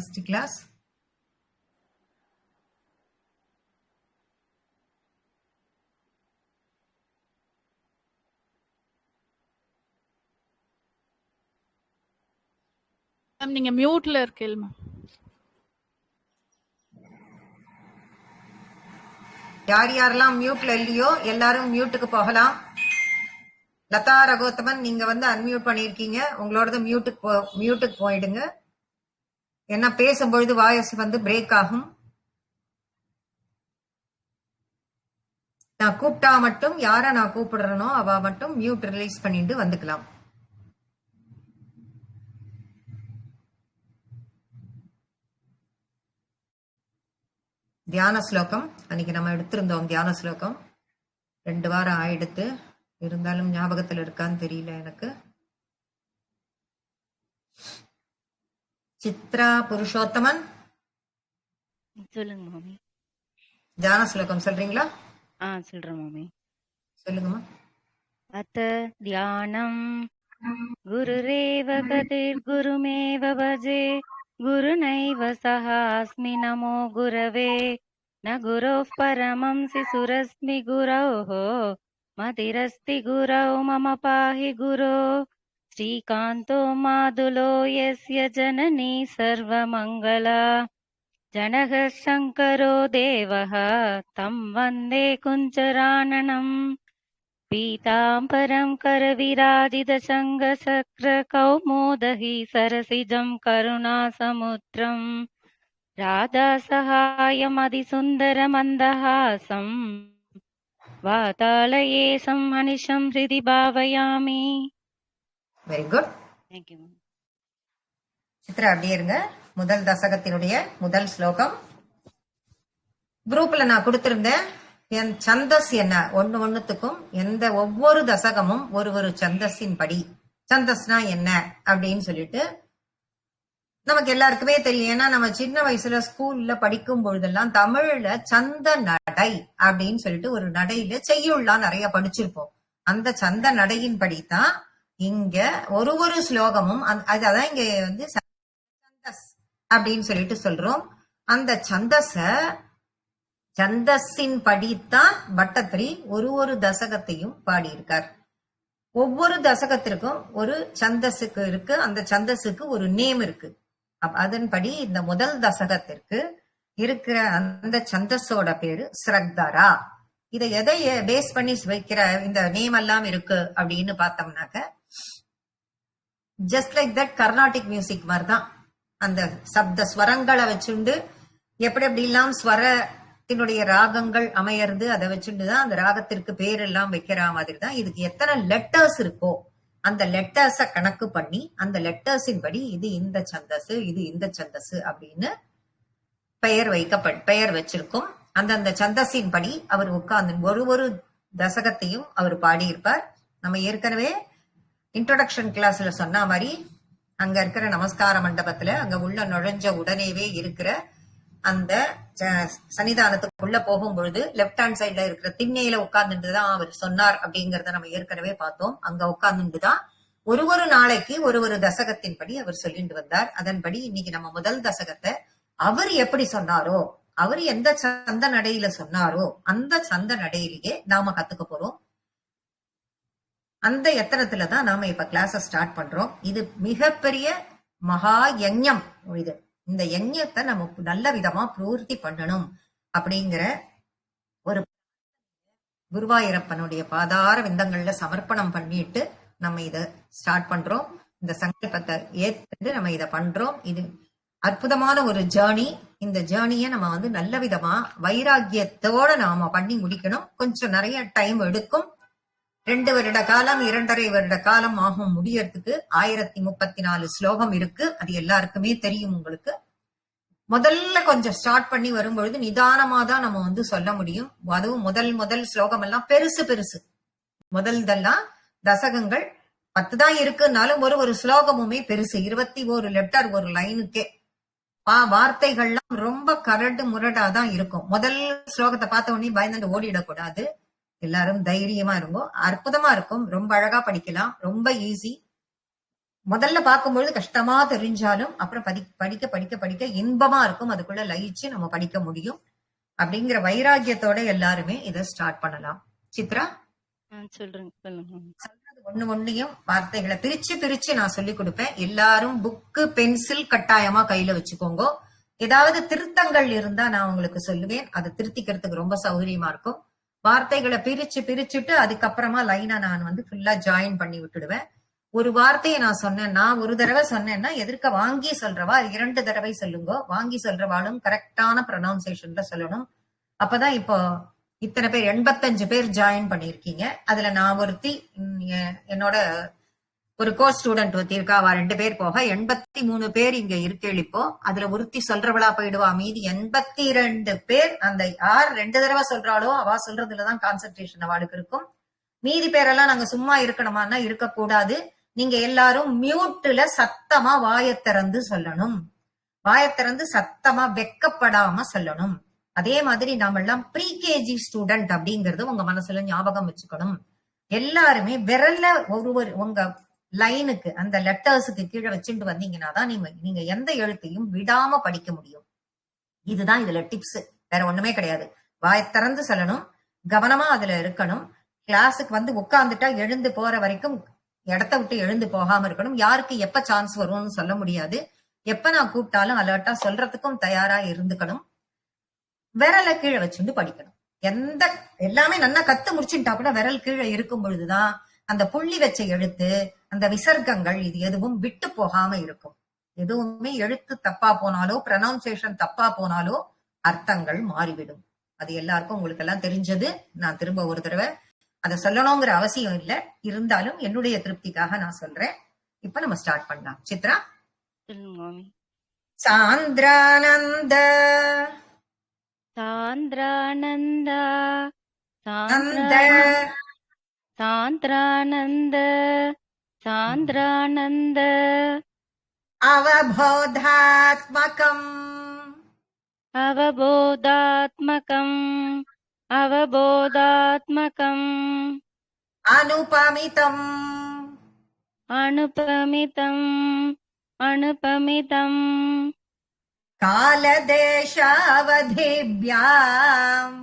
first class. Ma'am நீங்க மியூட்ல இருக்கீங்க ma'am. யார் யாரெல்லாம் மியூட்ல இல்லையோ எல்லாரும் மியூட்டுக்கு போகலாம். லதா ரகோத்தமன் நீங்க வந்து அன்மியூட் பண்ணிருக்கீங்க, உங்களோடது மியூட்டுக்கு போயிடுங்க. ஏன்னா பேசும்பொழுது வாய்ஸ் வந்து பிரேக் ஆகும். நான் கூப்பிட்டா மட்டும் யார நான் கூப்பிடுறனோ அவ மட்டும் மியூட் ரிலீஸ் பண்ணிட்டு வந்துக்கலாம். தியான ஸ்லோகம் அன்னைக்கு நம்ம எடுத்திருந்தோம். தியான ஸ்லோகம் 2 வாரம் ஆயிடுத்து, இருந்தாலும் ஞாபகத்துல இருக்கான்னு தெரியல எனக்கு. சித்ரா புருஷோத்தமன் சொல்லுங்க மாமி. தியான ஸ்லோகம் சொல்றீங்களா? சொல்றேன் மாமி. சொல்லுங்கம்மா. அத தியானம் குருரேவ கதிர்குருமேவ பஜே குருநைவ சஹாஸ்மி நமோ குரவே ந குரோः பரமं சிசுரஸ்மி குரோः மதிரஸ்தி குரௌ மம பாஹி குரோ ஸ்ரீகாந்தோ மாதுலோ யஸ்ய ஜனனி சர்வமங்களா जनः शङ्करो देवः तं वन्दे कुञ्जराननम् पीताम्बरं करविराजितशङ्खचक्रकौमोदही सरसिजं करुणासमुद्रम् राधासहायमधिसुन्दरमन्दहासम् वातालयेशं मनिषं हृदि भावयामि. Very good. Thank you. Chitra அப்படியே இருங்க. முதல் தசகத்தினுடைய முதல் ஸ்லோகம் குரூப்ல நான் கொடுத்திருந்தேன். என் சந்தஸ் என்ன, ஒண்ணுத்துக்கும் எந்த ஒவ்வொரு தசகமும் ஒரு சந்தஸின் படி. சந்தஸ்னா என்ன அப்படின்னு சொல்லிட்டு நமக்கு எல்லாருக்குமே தெரியும். ஏன்னா நம்ம சின்ன வயசுல ஸ்கூல்ல படிக்கும் பொழுதெல்லாம் தமிழ்ல சந்த நடை அப்படின்னு சொல்லிட்டு ஒரு நடையில செய்யுள்ளாம் நிறைய படிச்சிருப்போம். அந்த சந்த நடையின் படித்தான் இங்க ஒரு ஸ்லோகமும் அதான் இங்க வந்து சந்தஸ் அப்படின்னு சொல்லிட்டு சொல்றோம். அந்த சந்தஸின் படித்தான் பட்டத்திரி ஒரு தசகத்தையும் பாடியிருக்கார். ஒவ்வொரு தசகத்திற்கும் ஒரு சந்தஸுக்கு இருக்கு, அந்த சந்தஸுக்கு ஒரு நேம் இருக்கு. அதன்படி இந்த முதல் தசகத்திற்கு இருக்கிற அந்த சந்தஸோட பேரு ஸ்ரக்தரா. இதை எதை பேஸ் பண்ணி வைக்கிற இந்த நேம் எல்லாம் இருக்கு அப்படின்னு பார்த்தோம்னாக்க, just like that Carnatic music மாதிரிதான். அந்த சப்த ஸ்வரங்களை வச்சுண்டு எப்படி எல்லாம் ஸ்வரத்தினுடைய ராகங்கள் அமையறது, அதை வச்சுட்டுதான் அந்த ராகத்திற்கு பேர் எல்லாம் வைக்கிற மாதிரி தான் இதுக்கு எத்தனை லெட்டர்ஸ் இருக்கோ அந்த லெட்டர்ஸ கணக்கு பண்ணி அந்த லெட்டர்ஸின் படி இது இந்த சந்தஸ், இது இந்த சந்தஸ் அப்படின்னு பெயர் வச்சிருக்கோம். அந்தந்த சந்தஸின் படி அவர் உட்கார்ந்து ஒரு தசகத்தையும் அவர் பாடியிருப்பார். நம்ம ஏற்கனவே இன்ட்ரோடக்ஷன் கிளாஸ்ல சொன்ன மாதிரி அங்க இருக்கிற நமஸ்கார மண்டபத்துல அங்க உள்ள நுழைஞ்ச உடனேவே இருக்கிற அந்த சன்னிதானத்துக்குள்ள போகும் பொழுது லெப்ட் ஹேண்ட் சைட்ல இருக்கிற திண்ணையில உட்கார்ந்துட்டுதான் அவர் சொன்னார் அப்படிங்கறத நம்ம ஏற்கனவே பார்த்தோம். அங்க உட்கார்ந்துட்டுதான் ஒரு நாளைக்கு ஒரு தசகத்தின் படி அவர் சொல்லிட்டு வந்தார். அதன்படி இன்னைக்கு நம்ம முதல் தசகத்தை அவர் எப்படி சொன்னாரோ, அவர் எந்த சந்த நடையில சொன்னாரோ அந்த சந்த நடையிலேயே நாம கத்துக்க போறோம். அந்த எத்தனத்துலதான் நாம இப்ப கிளாஸ ஸ்டார்ட் பண்றோம். இது மிகப்பெரிய மகா யஞம். இது இந்த யஞத்தை நமக்கு நல்ல விதமா பூர்த்தி பண்ணணும் அப்படிங்கிற ஒரு குருவாயூரப்பனுடைய பாதார விந்தங்கள்ல சமர்ப்பணம் பண்ணிட்டு நம்ம இத ஸ்டார்ட் பண்றோம். இந்த சங்கல்பத்தை ஏத்துட்டு நம்ம இத பண்றோம். இது அற்புதமான ஒரு ஜேர்னி. இந்த ஜேர்னிய நம்ம வந்து நல்ல விதமா வைராக்கியத்தோட நாம பண்ணி முடிக்கணும். கொஞ்சம் நிறைய டைம் எடுக்கும். 2 வருட காலம் 2.5 வருட காலம் ஆகும் முடியறதுக்கு. 1034 ஸ்லோகம் இருக்கு. அது எல்லாருக்குமே தெரியும் உங்களுக்கு. முதல்ல கொஞ்சம் ஸ்டார்ட் பண்ணி வரும்பொழுது நிதானமா தான் நம்ம வந்து சொல்ல முடியும். அதுவும் முதல் ஸ்லோகம் எல்லாம் பெருசு. முதல்தெல்லாம் தசகங்கள் 10 தான் இருக்குன்னாலும் ஒரு ஸ்லோகமுமே பெருசு. 21 லெட்டர் ஒரு லைனுக்கே. வார்த்தைகள்லாம் ரொம்ப கரடு முரடாதான் இருக்கும். முதல் ஸ்லோகத்தை பார்த்த உடனே பயந்துட்டு ஓடிடக்கூடாது. எல்லாரும் தைரியமா இருக்கும். அற்புதமா இருக்கும். ரொம்ப அழகா படிக்கலாம். ரொம்ப ஈஸி. முதல்ல பார்க்கும்பொழுது கஷ்டமா தெரிஞ்சாலும் அப்புறம் படிக்க படிக்க படிக்க இன்பமா இருக்கும். அதுக்குள்ள லயிச்சு நம்ம படிக்க முடியும். அப்படிங்கிற வைராகியத்தோட எல்லாருமே இதை ஸ்டார்ட் பண்ணலாம். சித்ரா சொல்றேங்க, சொல்லுங்க. சொல்றது ஒண்ணையும் வார்த்தைகளை பிரிச்சு பிரிச்சு நான் சொல்லி கொடுப்பேன். எல்லாரும் புக்கு பென்சில் கட்டாயமா கையில வச்சுக்கோங்க. ஏதாவது திருத்தங்கள் இருந்தா நான் உங்களுக்கு சொல்லுவேன். அதை திருத்திக்கிறதுக்கு ரொம்ப சௌகரியமா இருக்கும். வார்த்தைகளை பிரிச்சுட்டு அதுக்கப்புறமா லைனா நான் ஃபுல்லா ஜாயின் பண்ணி விட்டுடுவேன். ஒரு வார்த்தையை நான் சொன்னேன்னா, ஒரு தடவை சொன்னேன்னா எதிர்க்க வாங்கி சொல்றவா 2 தடவை சொல்லுங்க. வாங்கி சொல்றவாளும் கரெக்டான ப்ரொனவுன்சியேஷன்ல சொல்லணும். அப்பதான் இப்போ இத்தனை பேர் 85 பேர் ஜாயின் பண்ணிருக்கீங்க. அதுல நான் ஒருத்தி, என்னோட ஒரு கோர்ஸ் ஸ்டூடெண்ட் ஒருத்தி இருக்கா, அவ 2 பேர் போக 83 பேர் இங்க இருக்கேள். இப்போ அதுல ஒருத்தி சொல்றவளா போயிடுவா. மீதி 82 பேர் அந்த யார் 2 தடவை சொல்றாளோ அவ சொல்றதுலதான் கான்சென்ட்ரேஷன் அவளுக்கு இருக்கும். மீதி பேரெல்லாம் நாங்க சும்மா இருக்கணுமான்னா இருக்கக்கூடாது. நீங்க எல்லாரும் மியூட்ல சத்தமா வாயத்திறந்து சொல்லணும். வாயத்திறந்து சத்தமா வெக்கப்படாம சொல்லணும். அதே மாதிரி நாம எல்லாம் ப்ரீகேஜி ஸ்டூடெண்ட் அப்படிங்கறது உங்க மனசுல ஞாபகம் வச்சுக்கணும். எல்லாருமே விரல்ல ஒருவர் உங்க லைனுக்கு அந்த லெட்டர்ஸுக்கு கீழே வச்சுட்டு வந்தீங்கன்னா தான் நீங்க எந்த எழுத்தையும் விடாம படிக்க முடியும். இதுதான் இதுல டிப்ஸ், வேற ஒண்ணுமே கிடையாது. வாய் திறந்து சொல்லணும், கவனமா அதுல இருக்கணும். கிளாஸுக்கு உட்கார்ந்துட்டா எழுந்து போற வரைக்கும் இடத்த விட்டு எழுந்து போகாம இருக்கணும். யாருக்கு எப்ப சான்ஸ் வரும்னு சொல்ல முடியாது. எப்ப நான் கூப்பிட்டாலும் அலர்ட்டா சொல்றதுக்கும் தயாரா இருந்துக்கணும். விரலை கீழே வச்சுட்டு படிக்கணும். எல்லாமே நல்லா கத்து முடிச்சுட்டா கூட விரல் கீழே இருக்கும் பொழுதுதான் அந்த புள்ளி வச்ச எழுத்து, அந்த விசர்க்கங்கள் இது எதுவும் விட்டு போகாம இருக்கும். எதுவுமே எழுத்து தப்பா போனாலோ ப்ரொனவுன்சியேஷன் தப்பா போனாலோ அர்த்தங்கள் மாறிவிடும். அது எல்லாருக்கும் உங்களுக்கு எல்லாம் தெரிஞ்சது. நான் திரும்ப ஒரு தடவை அதை சொல்லணுங்கிற அவசியம் இல்லை. இருந்தாலும் என்னுடைய திருப்திக்காக நான் சொல்றேன். இப்ப நம்ம ஸ்டார்ட் பண்ணலாம். சித்ரா சாந்திரானந்த சாந்திரானந்த அந்த சாந்திரானந்த சாந்திரானந்த அவபோதாத்மகம் அவபோதாத்மகம் அவபோதாத்மகம் அனுபமிதம் அனுபமிதம் அனுபமிதம் காலதேசாவதிभ्याम्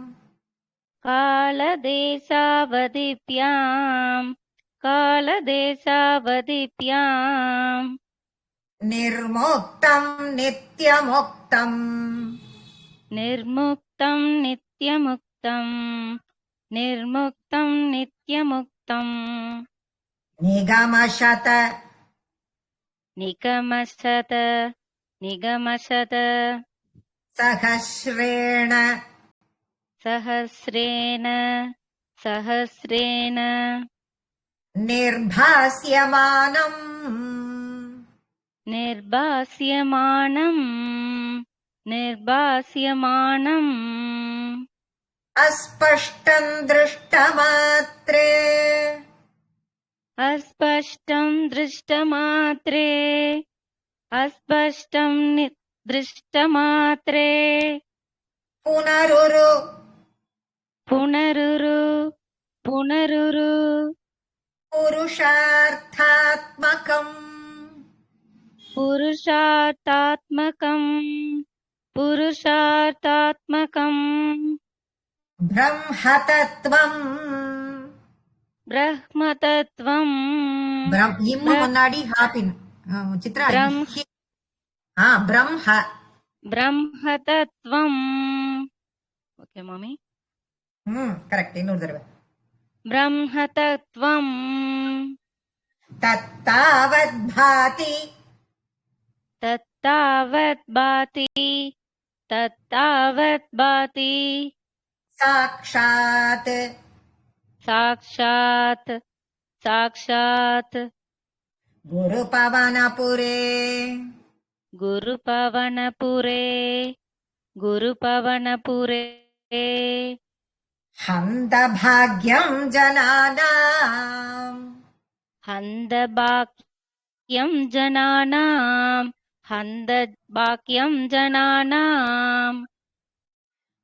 காலதேசாவதிभ्याम् காலதேசாவதிभ्याम् निर्मुक्तम् नित्यमुक्तम् निर्मुक्तं नित्यमुक्तं निर्मुक्तं नित्यमुक्तं निगमशत निगमशत निगमशत सहस्रेण सहस्रेण सहस्रेण निर्भास्यमानम् निर्भास्यमानम् निर्भास्यमानम् अस्पष्टम् दृष्टमात्रे अस्पष्टं दृष्टमात्रे अस्पष्टं दृष्टमात्रे पुनरुरु पुनरुरु पुनरुरु पुरुषार्थात्मकम् पुरुषार्थात्मकम् पुरुषार्थात्मकम् ब्रह्मतत्त्वम् ब्रह्मतत्त्वम् இம்மு முன்னாடி ஹாப்பின் சித்ரா பிரம்ம ब्रह्मतत्त्वम् ओके मम्मी கரெக்ட். இன்னொரு தடவை. ब्रह्मतत्त्वम् तत्तावत् भाति तत्तावत् भाति तत्तावत् भाति साक्षात् साक्षात् साक्षात् गुरुपवनपुरे गुरुपवनपुरे गुरुपवनपुरे हन्तभाग्यं जनानाम् हन्तभाग्यं जनानाम् हन्तभाग्यं जनानाम्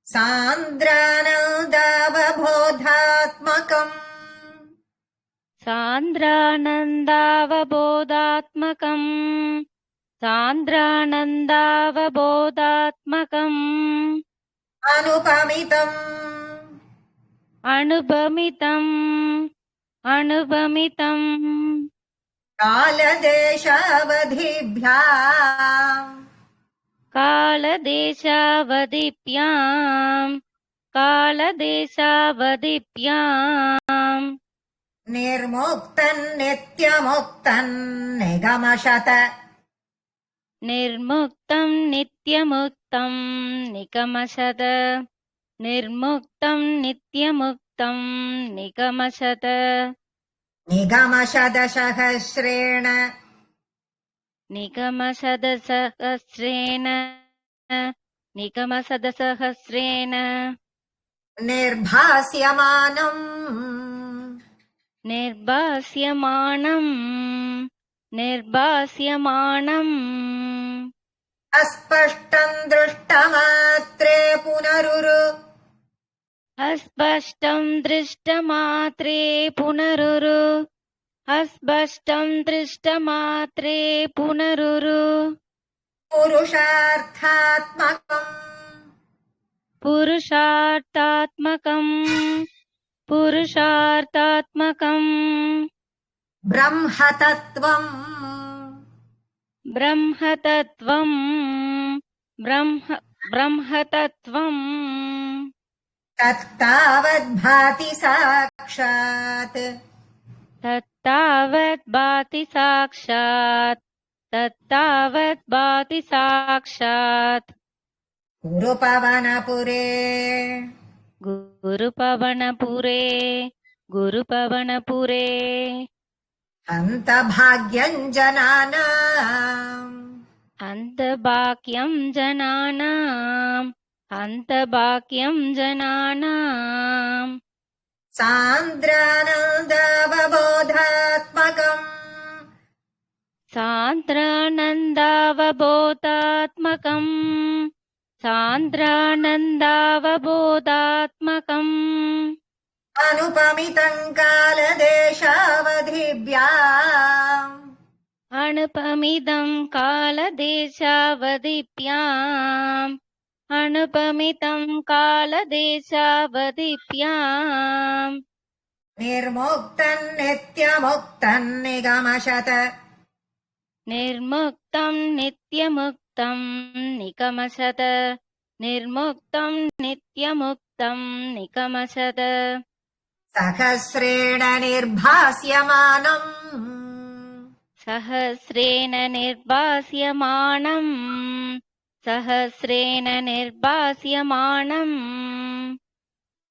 सान्द्रानन्दवबोधात्मकम् सान्द्रानन्दावबोधात्मकम् सान्द्रानन्दावबोधात्मकम् अनुपमितम् अनुभमितम् अनुभमितम् कालदेशावधिभ्याम् कालदेशावधिभ्याम् कालदेशावधिभ्याम् निर्मुक्तम् नित्यमुक्तम् निगमशत निर्मुक्तं नित्यमुक्तं निगमशत निर्मुक्तं नित्यमुक्तं निगमशत निगमशतसहस्रेण निगमशतसहस्रेण निगमशतसहस्रेण निर्भास्यमानम् निर्भास्यमानं निर्भास्यमानम् अस्पष्टम् दृष्टमात्रे पुनरुरु अस्पष्टं दृष्टमात्रे पुनरुरु अस्पष्टं दृष्टमात्रे पुनरुरु पुरुषार्थात्मकम् पुरुषार्थात्मकम् पुरुषार्थात्मकम् ब्रह्मतत्त्वम् ब्रह्मतत्त्वम् ब्रह्मतत्त्वम् तत्तावद्भाति साक्षात् तत्तावत् भाति साक्षात् तत्तावत् भाति साक्षात् गुरुपवनपुरे गुरुपवनपुरे गुरुपवनपुरे अन्तभाग्यम् जनानाम् अन्तभाग्यं जनानाम् अन्तभाग्यं जनानाम् सान्द्रानन्दावबोधात्मकम् सान्द्रानन्दावबोधात्मकम् सान्द्रानन्दावबोधात्मकम् अनुपमितम् कालदेशावधिभ्याम् अनुपमितं कालदेशावधिभ्याम् अनुपमितं कालदेशावधिभ्याम् निर्मुक्तम् नित्यमुक्तम् निगमशत निर्मुक्तं नित्यमुक्तं निगमशत निर्मुक्तं नित्यमुक्तं निगमशत सहस्रेण निर्भास्यमानम् सहस्रेण निर्भास्यमानम् सहस्रेण निर्भास्यमानम्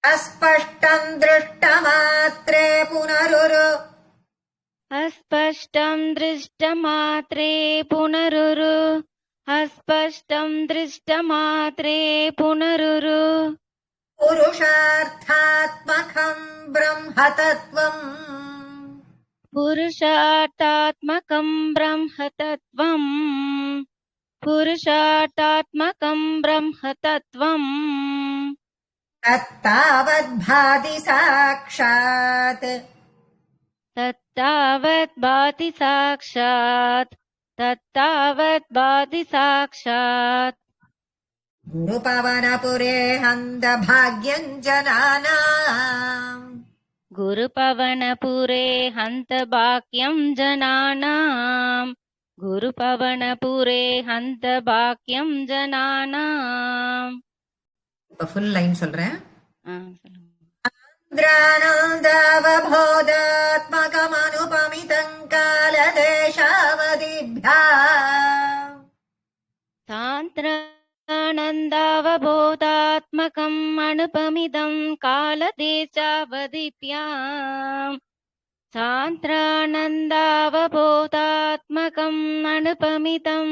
अस्पष्टम् दृष्टमात्रे पुनरुरु अस्पष्टं दृष्टमात्रे पुनरुरु अस्पष्टं दृष्टमात्रे पुनरुरु पुरुषार्थात्मकम् ब्रह्मतत्त्वम् पुरुषार्थात्मकं ब्रह्मतत्त्वम् पुरुषार्थात्मकं ब्रह्मतत्त्वम् तत्तावद्भाति साक्षात् तत्तावत् भाति साक्षात् तत्तावत् भाति साक्षात् गुरुपवनपुरे हन्तभाग्यम् जनानाम् गुरुपवनपुरे हन्तभाग्यं जनानाम् गुरुपवनपुरे हन्तभाग्यं जनानाम् இப்ப ஃபுல் லைன் சொல்றேன். சொல்லுங்க. सान्द्रानन्दावबोधात्मकमनुपमितम् कालदेशावधिभ्याम् सान्द्रानन्दावबोधात्मकम् अनुपमितं कालदेशावधिभ्याम् सान्द्रानन्दावबोधात्मकम् अनुपमितं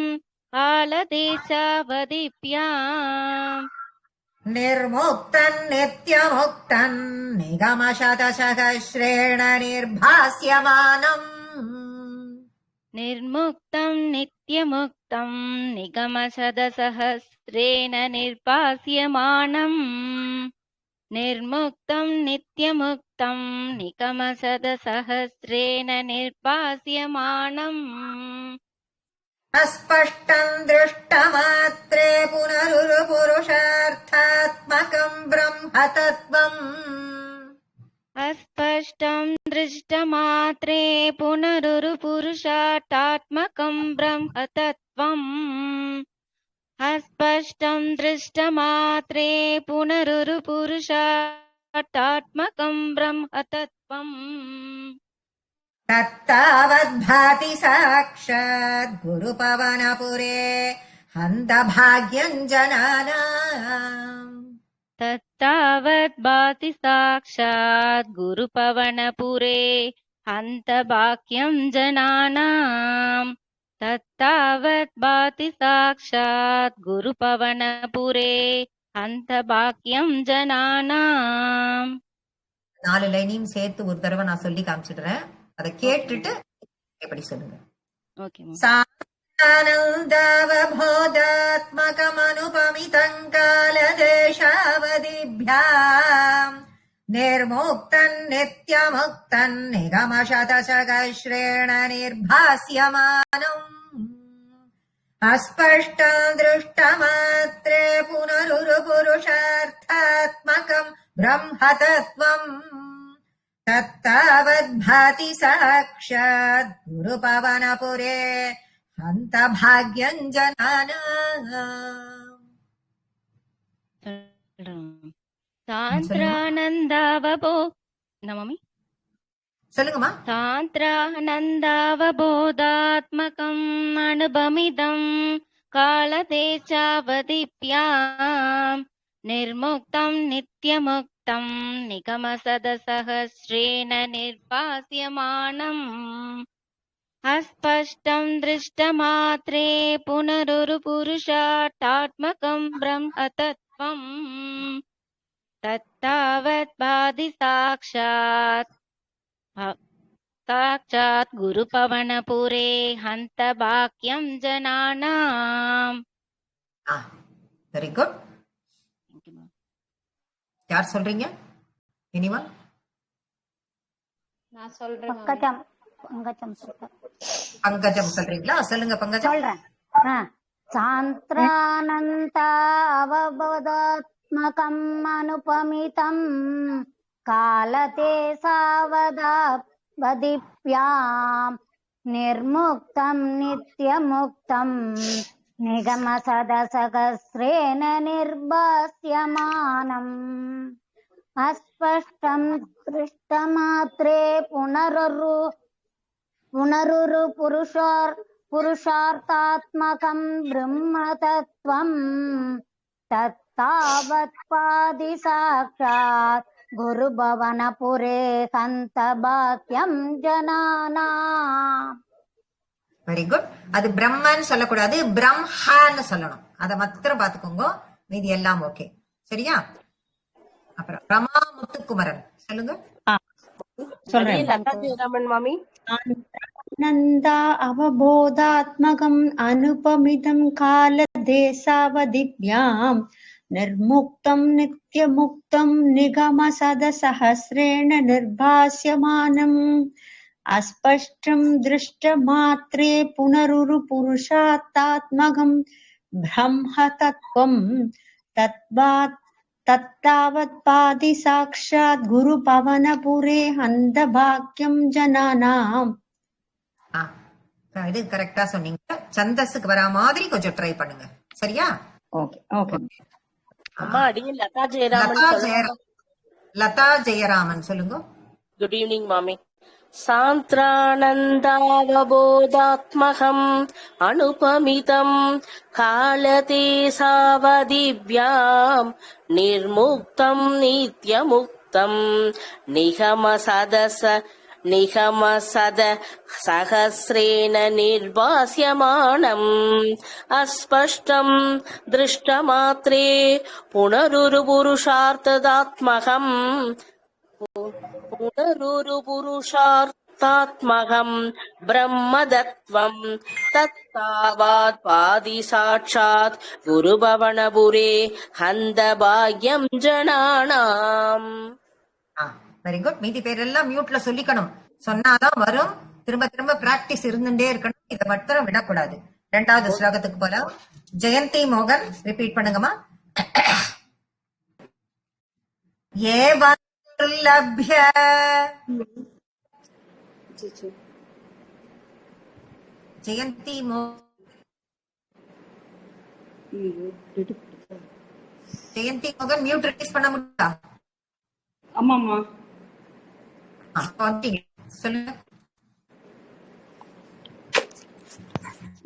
कालदेशावधिभ्याम् निर्मुक्तम् नित्यमुक्तम् निगमशतसहस्रेण निर्भास्यमानम् निर्मुक्तं नित्यमुक्तं निगमशतसहस्रेण निर्भास्यमानम् निर्मुक्तं नित्यमुक्तं निगमसदसहस्रेण निर्भास्यमानम् अस्पष्टम् दृष्टमात्रे पुनरुरुपुरुषार्थात्मकम् ब्रह्म तत्त्वम् अस्पष्टं दृष्टमात्रे पुनरुरुपुरुषार्थात्मकं ब्रह्म तत्त्वम् अस्पष्टं दृष्टमात्रे पुनरुरुपुरुषार्थात्मकं ब्रह्म तत्त्वम् तत्तावद्भाति साक्षात् गुरुपवनपुरे हन्तभाग्यम् जनानाम् तत्तावद्भाति साक्षात् गुरुपवनपुरे हन्तभाग्यं जनानाम् तत्तावद्भाति साक्षात् गुरुपवनपुरे हन्तभाग्यं जनानाम् 4 லைனையும் சேர்த்து ஒரு தடவை நான் சொல்லி காமிச்சிடுறேன். அதை கேட்டுட்டு எப்படி சொல்லுங்க. ஓகே सानन्दावबोधात्मकमनुपमितम् कालदेशावधिभ्याम् निर्मुक्तम् नित्यमुक्तम् निगमशतशकश्रेण निर्भास्यमानम् अस्पष्टम् दृष्टमात्रे पुनरुरुपुरुषार्थात्मकम् ब्रह्म तत्त्वम् तत्तावद्भाति साक्षात् गुरुपवनपुरे हन्तभाग्यम् जनानाम् सान्द्रानन्दावबो नमामि சொல்லுங்கம்மா. सान्द्रानन्दावबोधात्मकम् अनुभमिदम् कालदेशावधिभ्याम् निर्मुक्तं नित्यमुक्तं निगमसदसहस्रेण निर्भास्यमानम् अस्पष्टं दृष्टमात्रे पुनरुरुपुरुषार्थात्मकं ब्रह्म तत्त्वम् तत्तावद्भाति साक्षात् गुरुपवनपुरे हन्तभाग्यं जनानाम् வெரி குட். யார் சொல்றீங்க? எனிவன்? நான் சொல்றேன். பங்கஜம் சொல்றீங்களா? சொல்லுங்க பங்கஜம். சொல்றேன். சாந்திரானந்த அவபோதாத்மகம் அனுபமிதம் காலதே சாவதாவதிப்யாம் நிர்முக்தம் நித்யமுக்தம் निगमसदसहस्रेण निर्भास्यमानम् अस्पष्टं दृष्टमात्रे पुरुषार्थात्मकं ब्रह्मतत्त्वम् तत्तावत्पादि साक्षात् गुरुभवनपुरे हन्तभाग्यं जनानाम्. Very good. அது பிரம்மன்னு சொல்லக்கூடாது, பிரம்மான்னு சொல்லணும். அதை மாத்திரம் பாத்துக்கோங்க, மீதி எல்லாம் ஓகே. சரியா? அப்புறம் ரமா முத்துக்குமரன் சொல்லுங்க. ஆனந்தா அவபோதாத்மகம் அனுபமிதம் காலதேசாவதிभ्याम् निर्मुक्तं नित्यमुक्तं निगमसदसहस्रेण निर्भास्यमानम् अस्पष्टं दृष्टमात्रे पुनरुरुपुरुषार्थात्मकं ब्रह्म तत्त्वं तत्तावत्पादि साक्षात् गुरुपवनपुरे हन्तभाग्यं जनानाम्. இது கரெக்டா சொன்னீங்க. சந்தஸுக்கு வரா மாதிரி கொஞ்சம் ட்ரை பண்ணுங்க. சரியா? Okay okay. அம்மா அடியே லதா ஜெயராமன் லதா ஜெயராமன் சொல்லுங்க. குட் ஈவினிங் மாமி. சாந்திரானந்தாவபோதாத்மகம் அனுபமிதம் காலதேசாவதிभ्याम् நிர்முக்தம் நித்யமுக்தம் நிகமசத சஹஸ்ரேண நிர்பாஸ்யமானம் அஸ்பஷ்டம் திருஷ்டமாத்ரே புனருருபுருஷார்த்ததாத்மகம் शास्त्रात्मकं ब्रह्मतत्त्वं तत्तावत् पादि साक्षात् गुरुभवनपुरे हन्तभाग्यं जनानाम्. Very good. மீதி பேரெல்லாம் மியூட்ல சொல்லிக்கணும். சொன்னாதான் வரும். திரும்ப திரும்ப பிராக்டிஸ் இருந்துட்டே இருக்கணும். இதை மட்டும் விடக்கூடாது. இரண்டாவது ஸ்லோகத்துக்கு போலாம். ஜெயந்தி மோகன் ரிப்பீட் பண்ணுங்கம்மா. ஏவம் துர்லப்ய ஜெயந்தி ஜெயந்தி மோகன் மியூட் ரிலீஸ் பண்ண முடியா? ஆமாம்மா. சொல்லுங்க.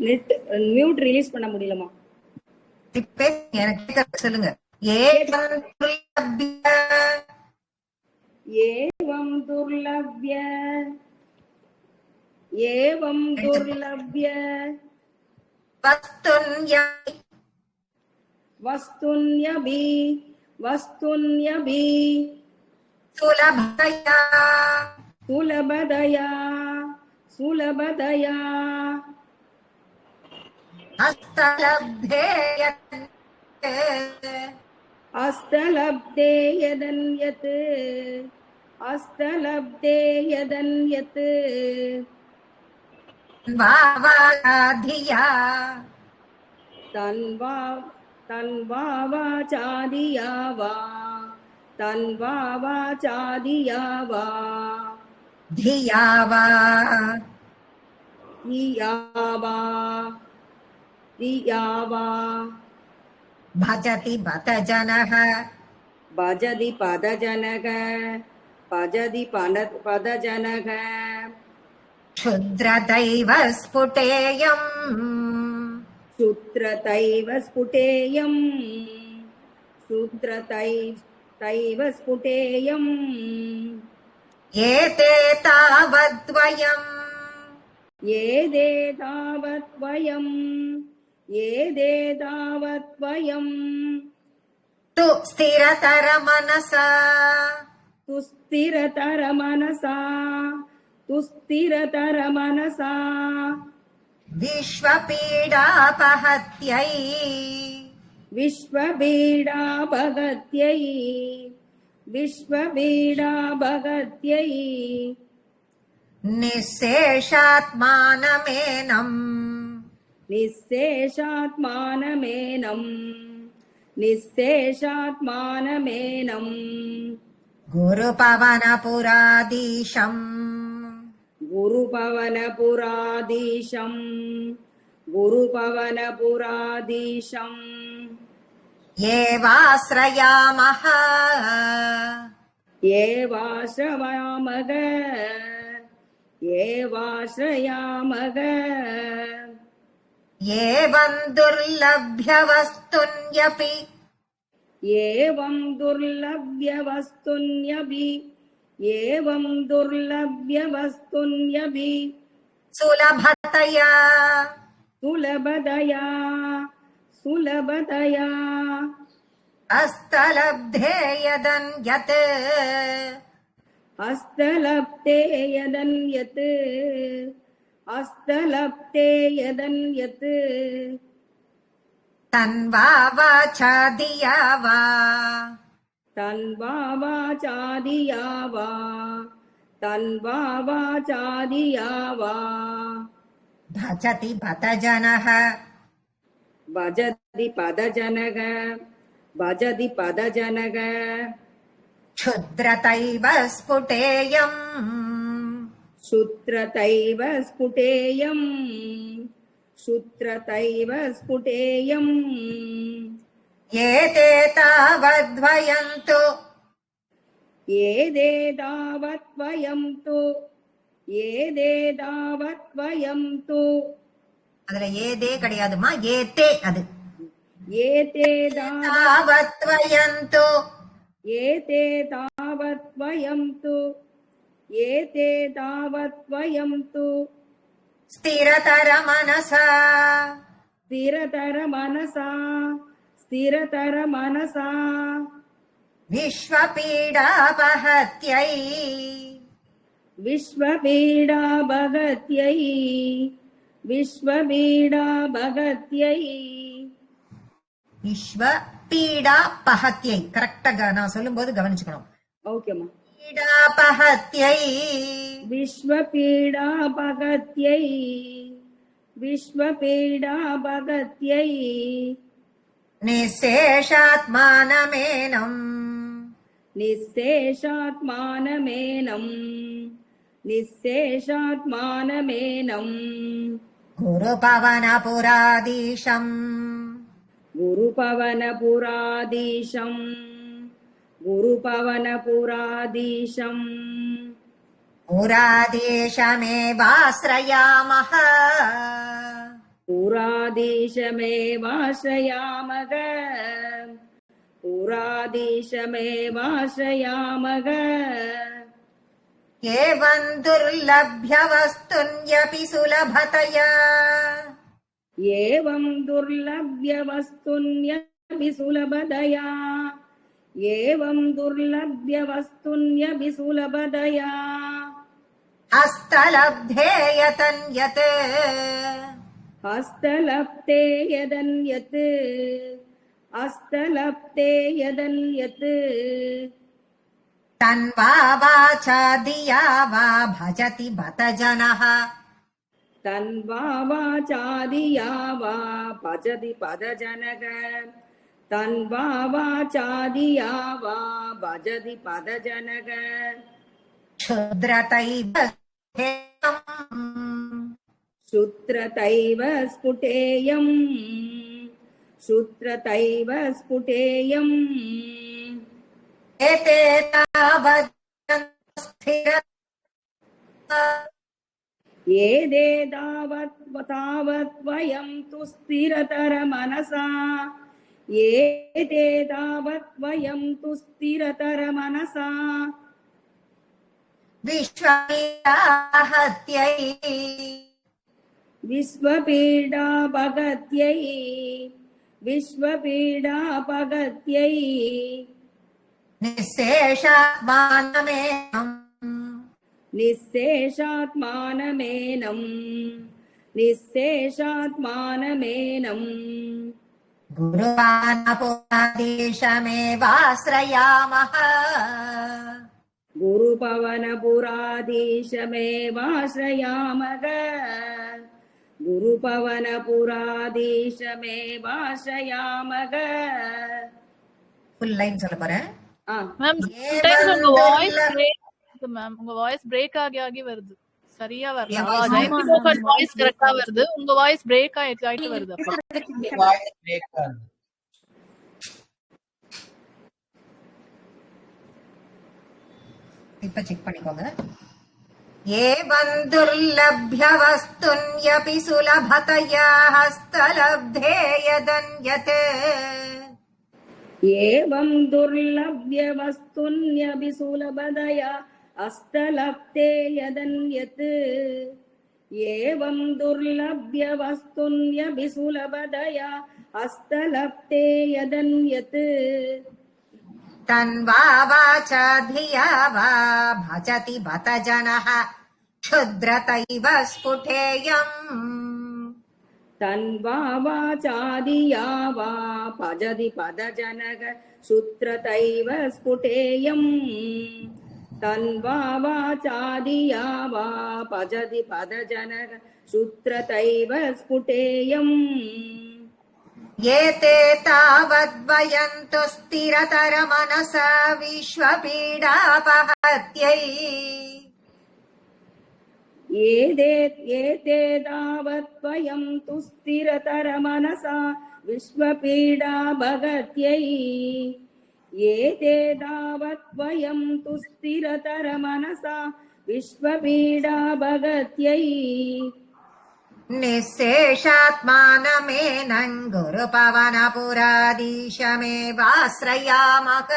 நெட் மியூட் ரிலீஸ் பண்ண முடியலமா. எனக்கு கேட்க சொல்லுங்க. ஏவம் துர்லப்ய ஏவம் துர்லப்ய வஸ்துன்யபி சுலபதயா சுலபதயா சுலபதயா அஸ்தலப்தே யதன்யத் அஸ்தலப்தே யதன்யத் வாவாதியா தன்வா தன்வாவா சாதியாவா தன்வாவா சாதியாவா தியாவா தியாவா தியாவா பஜதி பதஜனஹ பஜதி பதஜனக பஜதி பதஜனக க்ஷுத்ரதைவ ஸ்புடேயம் சூத்ரதைவ ஸ்புடேயம் சூத்ரதைவ ஸ்புடேயம் ஏதே தாவத்வயம் ஏதே தாவத்வயம் ஏதே தாவத்வயம் து ஸ்திரதர மனசா துஸ்திரதர மனசா துஸ்திரதர மனசா விஸ்வபீடாபஹத்யை விஸ்வபீடாபகத்யை விஸ்வபீடாபகத்யை நிசேஷாத்மானமேனம் நிசேஷாத்மானமேனம் நிசேஷாத்மானமேனம் குருபவனபுராதீஷம் குருபவனபுராதீஷம் குருபவனபுராதீஷம் ஏவாஸ்ரயாமஹ ஏவாஸ்ரயாமக ஏவாஸ்ரயாமக ஏவம் துர்லப்ய வஸ்துன்யபி ஏவம் துர்லப்ய வஸ்துன்யபி ஏவம் துர்லப்ய வஸ்துன்யபி சுலபதயா சுலபதயா சுலபதயா அஸ்தலப்தே யதன்யத் அஸ்தலப்தே யதன்யத் அஸ்தலப்தே யதன்யத் தன்வாவா சாதியாவா தன்வாவா சாதியாவா தன்வாவா சாதியாவா பஜதி பதஜனஹ பஜதி பதஜனக பஜதி பதஜனக க்ஷுத்ரதைவ ஸ்புடேயம் சூத்ரதைவ ஸ்புடேயம் சூத்ரதைவ ஸ்புடேயம் ஏதே தாவத்வயந்து ஏதே தாவத்வயம் து ஏதே தாவத்வயம் து அதுல ஏதே கிடையாதுமா, ஏதே. அது ஏதே தாவத்வயந்து ஏதே தாவத்வயம் து ஏதே தாவத்வயம் து ஸ்திரதர மனசா ஸ்திரதர மனசா ஸ்திரதர மனசா விஸ்வபீடாபஹத்யை विश्वपीडा भगत्यै विश्वपीडा भगत्यै விஸ்வ பீடா பஹத்யை. கரெக்டா நான் சொல்லும் போது கவனிச்சுக்கணும். ஓகேம்மா. பீடா பஹத்யை विश्वपीडा भगत्यै विश्वपीडा भगत्यै நிசேஷாத்மானமேனம் निःशेषात्मानमेनं निःशेषात्मानमेनं குருபவனபுராதீஷம் गुरुपवनपुराधीशं गुरुपवनपुराधीशं புராதீஷமேவாஸ்ரயாமஹ पुराधीशमेवाश्रयामः पुराधीशमेवाश्रयामः ஏவம் துர்லப்ய வஸ்துன்யபி சுலபதயா एवं दुर्लभ्यवस्तुन्यपि सुलभदया एवं दुर्लभ्यवस्तुन्यपि सुलभदया ஹஸ்தலப்தே யதன்யத் हस्तलप्ते यदन्यत् हस्तलप्ते यदन्यत् தன்வா வாசா தியா வா பஜதி பத ஜனஹ तन्वा वाचादिया वा भजति पदजनक तन्वा वाचादिया वा भजति पदजनक க்ஷுத்ரதைவ शुत्रतैव स्फुटेयम् शुत्रतैव स्फुटेयम् ஏதே தாவத் ஸ்திர एदे तावत् वयं तु स्थिरतरमनसा एते तावत् वयं तु स्थिरतरमनसा விஸ்வபீடாஹத்யை विश्वपीडा भगत्यै विश्वपीडा भगत्यै நிசேஷாத்மானமேனம் निःशेषात्मानमेनं निःशेषात्मानमेनं குருவானபுராதீஷமேவாஸ்ரயாமஹ गुरुपवनपुराधीशमेवाश्रयामः गुरुपवनपुराधीशमेवाश्रयामः ஃபுல் லைன் சொல்ல போறேன். மேம் சம்டைம்ஸ் உங்க வாய்ஸ் பிரேக் ஆகுது மேம். உங்க வாய்ஸ் பிரேக் ஆகி வருது. சரியா வரல. என் voice ஜெயந்தி மோகன் வாய்ஸ் கரெக்ட்டா வருது. உங்க வாய்ஸ் பிரேக் ஆயிட்டு வருது. அப்ப இப்ப செக் பண்ணிக்கோங்க. ஏவம் துர்லப்ய வஸ்துன்யபி சுலபதயா ஹஸ்தலப்தே யதன்யத் एवं दुर्लभ्यवस्तुन्यपि सुलभदया हस्तलप्ते यदन्यत् एवं दुर्लभ्यवस्तुन्यपि सुलभदया हस्तलप्ते यदन्यत् तन्वा वाचा धिया वा भजति बत जनः क्षुद्रतैव स्फुटेयम् तन्वा वाचादिया वा भजति पदजनक शुत्रतैव स्फुटेयम् तन्वा वाचादिया वा भजति पदजनक शुत्रतैव स्फुटेयम् एते तावद्वयन्तु स्थिरतरमनसा विश्वपीडापहत्यै एते तावद्वयं तु स्थिरतरमनसा विश्वपीडा भगत्यै एते तावद्वयं तु स्थिरतरमनसा विश्वपीडा भगत्यै निःशेषात्मानमेनं गुरुपवनपुराधीशमेवाश्रयामः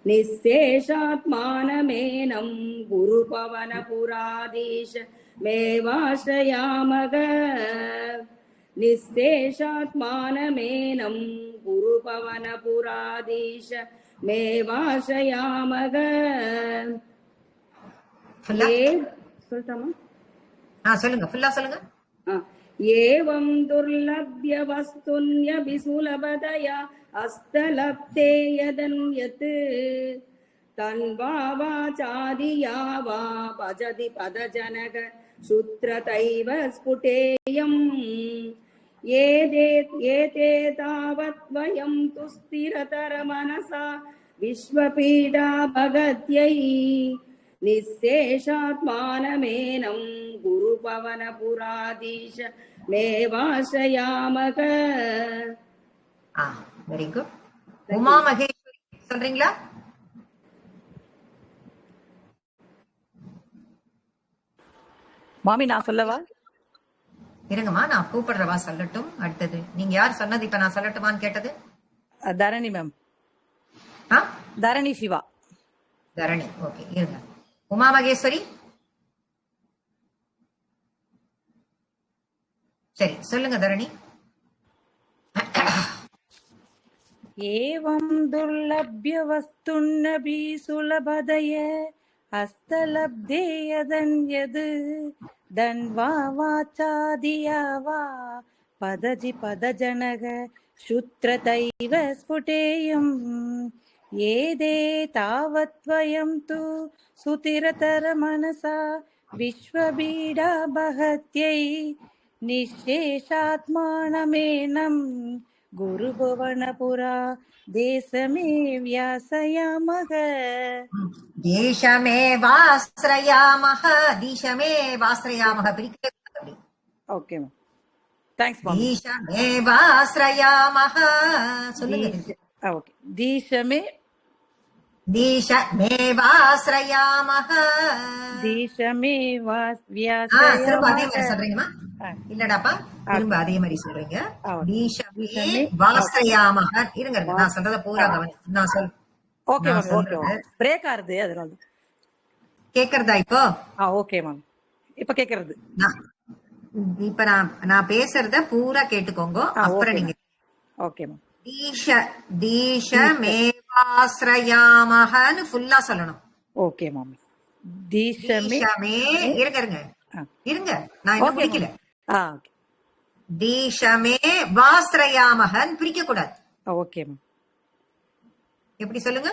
निःशेषात्मानमेनं गुरुपवनपुराधीशमेवाश्रयामः निःशेषात्मानमेनं गुरुपवनपुराधीशमेवाश्रयामः ஃபுல்லா சொல்லட்டாமா? சொல்லுங்க, ஃபுல்லா சொல்லுங்க. ஏவம் துர்லப்ய வஸ்துன்யபிசுலபதயா அஸ்தலப்தே யதன்யத் தன்வாவாசாதியா வா பஜதி பதஜனக சுத்ரதைவ ஸ்புடேயம் ஏதே தாவத் வயம் துஸ்திரதர மனசா விஸ்வபீடா பகத்யை நிசேஷாத்மானமேனம் குருபவனபுராதீஷ மேவாஸ்ரயாமக. Very good. உமா மகேஸ்வரி சொல்றீங்களா? மாமி நான் சொல்லவா? இருங்கம்மா, நான் கூப்பிடுறவா சொல்லட்டும். அடுத்தது நீங்க யார் சொன்னது? இப்ப நான் சொல்லட்டுமான்னு கேட்டது தரணி மேம். தரணி சிவா. தரணி. ஓகே, இருங்க. உமா மகேஸ்வரி சரி சொல்லுங்க தரணி. ஏவம் துர்லப்ய வஸ்துன்னபி சுலபதய ஹஸ்தலப்தே யதன்யத் தன்வா வாசாதியா வா பதஜி பதஜனக சுத்ரதைவ ஸ்புடேயம் ஏதே தாவத்வயம் து சுதிரதர மனசா விஸ்வபீடா பகத்யை நிசேஷாத்மானமேனம் குருபுவனபுரா தேசமே வியாசயாமக. தேசமேவாஸ்ரயாமஹ. தீஷமேவாஸ்ரயாமஹ பிரிக்க. Okay ma'am, thanks ma'am. தீஷமேவாஸ்ரயாமஹ சொல்லுங்க. ஓகே, தீஷமே தீஷமேவாஸ்ரயாமஹ. தீஷமே திரும்ப அதே மாதிரி சொல்றீங்கம்மா. இல்லடாப்பா, திரும்ப அதே மாதிரி சொல்றீங்க. தீஷமே வாஸ்ரயாமஹ. இருங்க, நான் சொல்றத பூரா கவனி. நான் ஓகே மேம். ஓகே, பிரேக் ஆறுது அதனால. கேக்குறதா இப்போ? ஓகே மேம், இப்ப கேக்குறது. இப்ப நான் பேசுறத பூரா கேட்டுக்கோங்க. அப்புறம் நீங்க ஓகே மேம். தீஷமேவாஸ்ரயாமஹன்னு ஃபுல்லா சொல்லணும். ஓகே மாமி. தீஷமே இருங்க நான் இன்னும் பிடிக்கல. ஓகே. தீஷமே வாஸ்ரயாமஹன்னு பிரிக்க கூடாது. Okay ma'am. எப்படி சொல்லுங்க?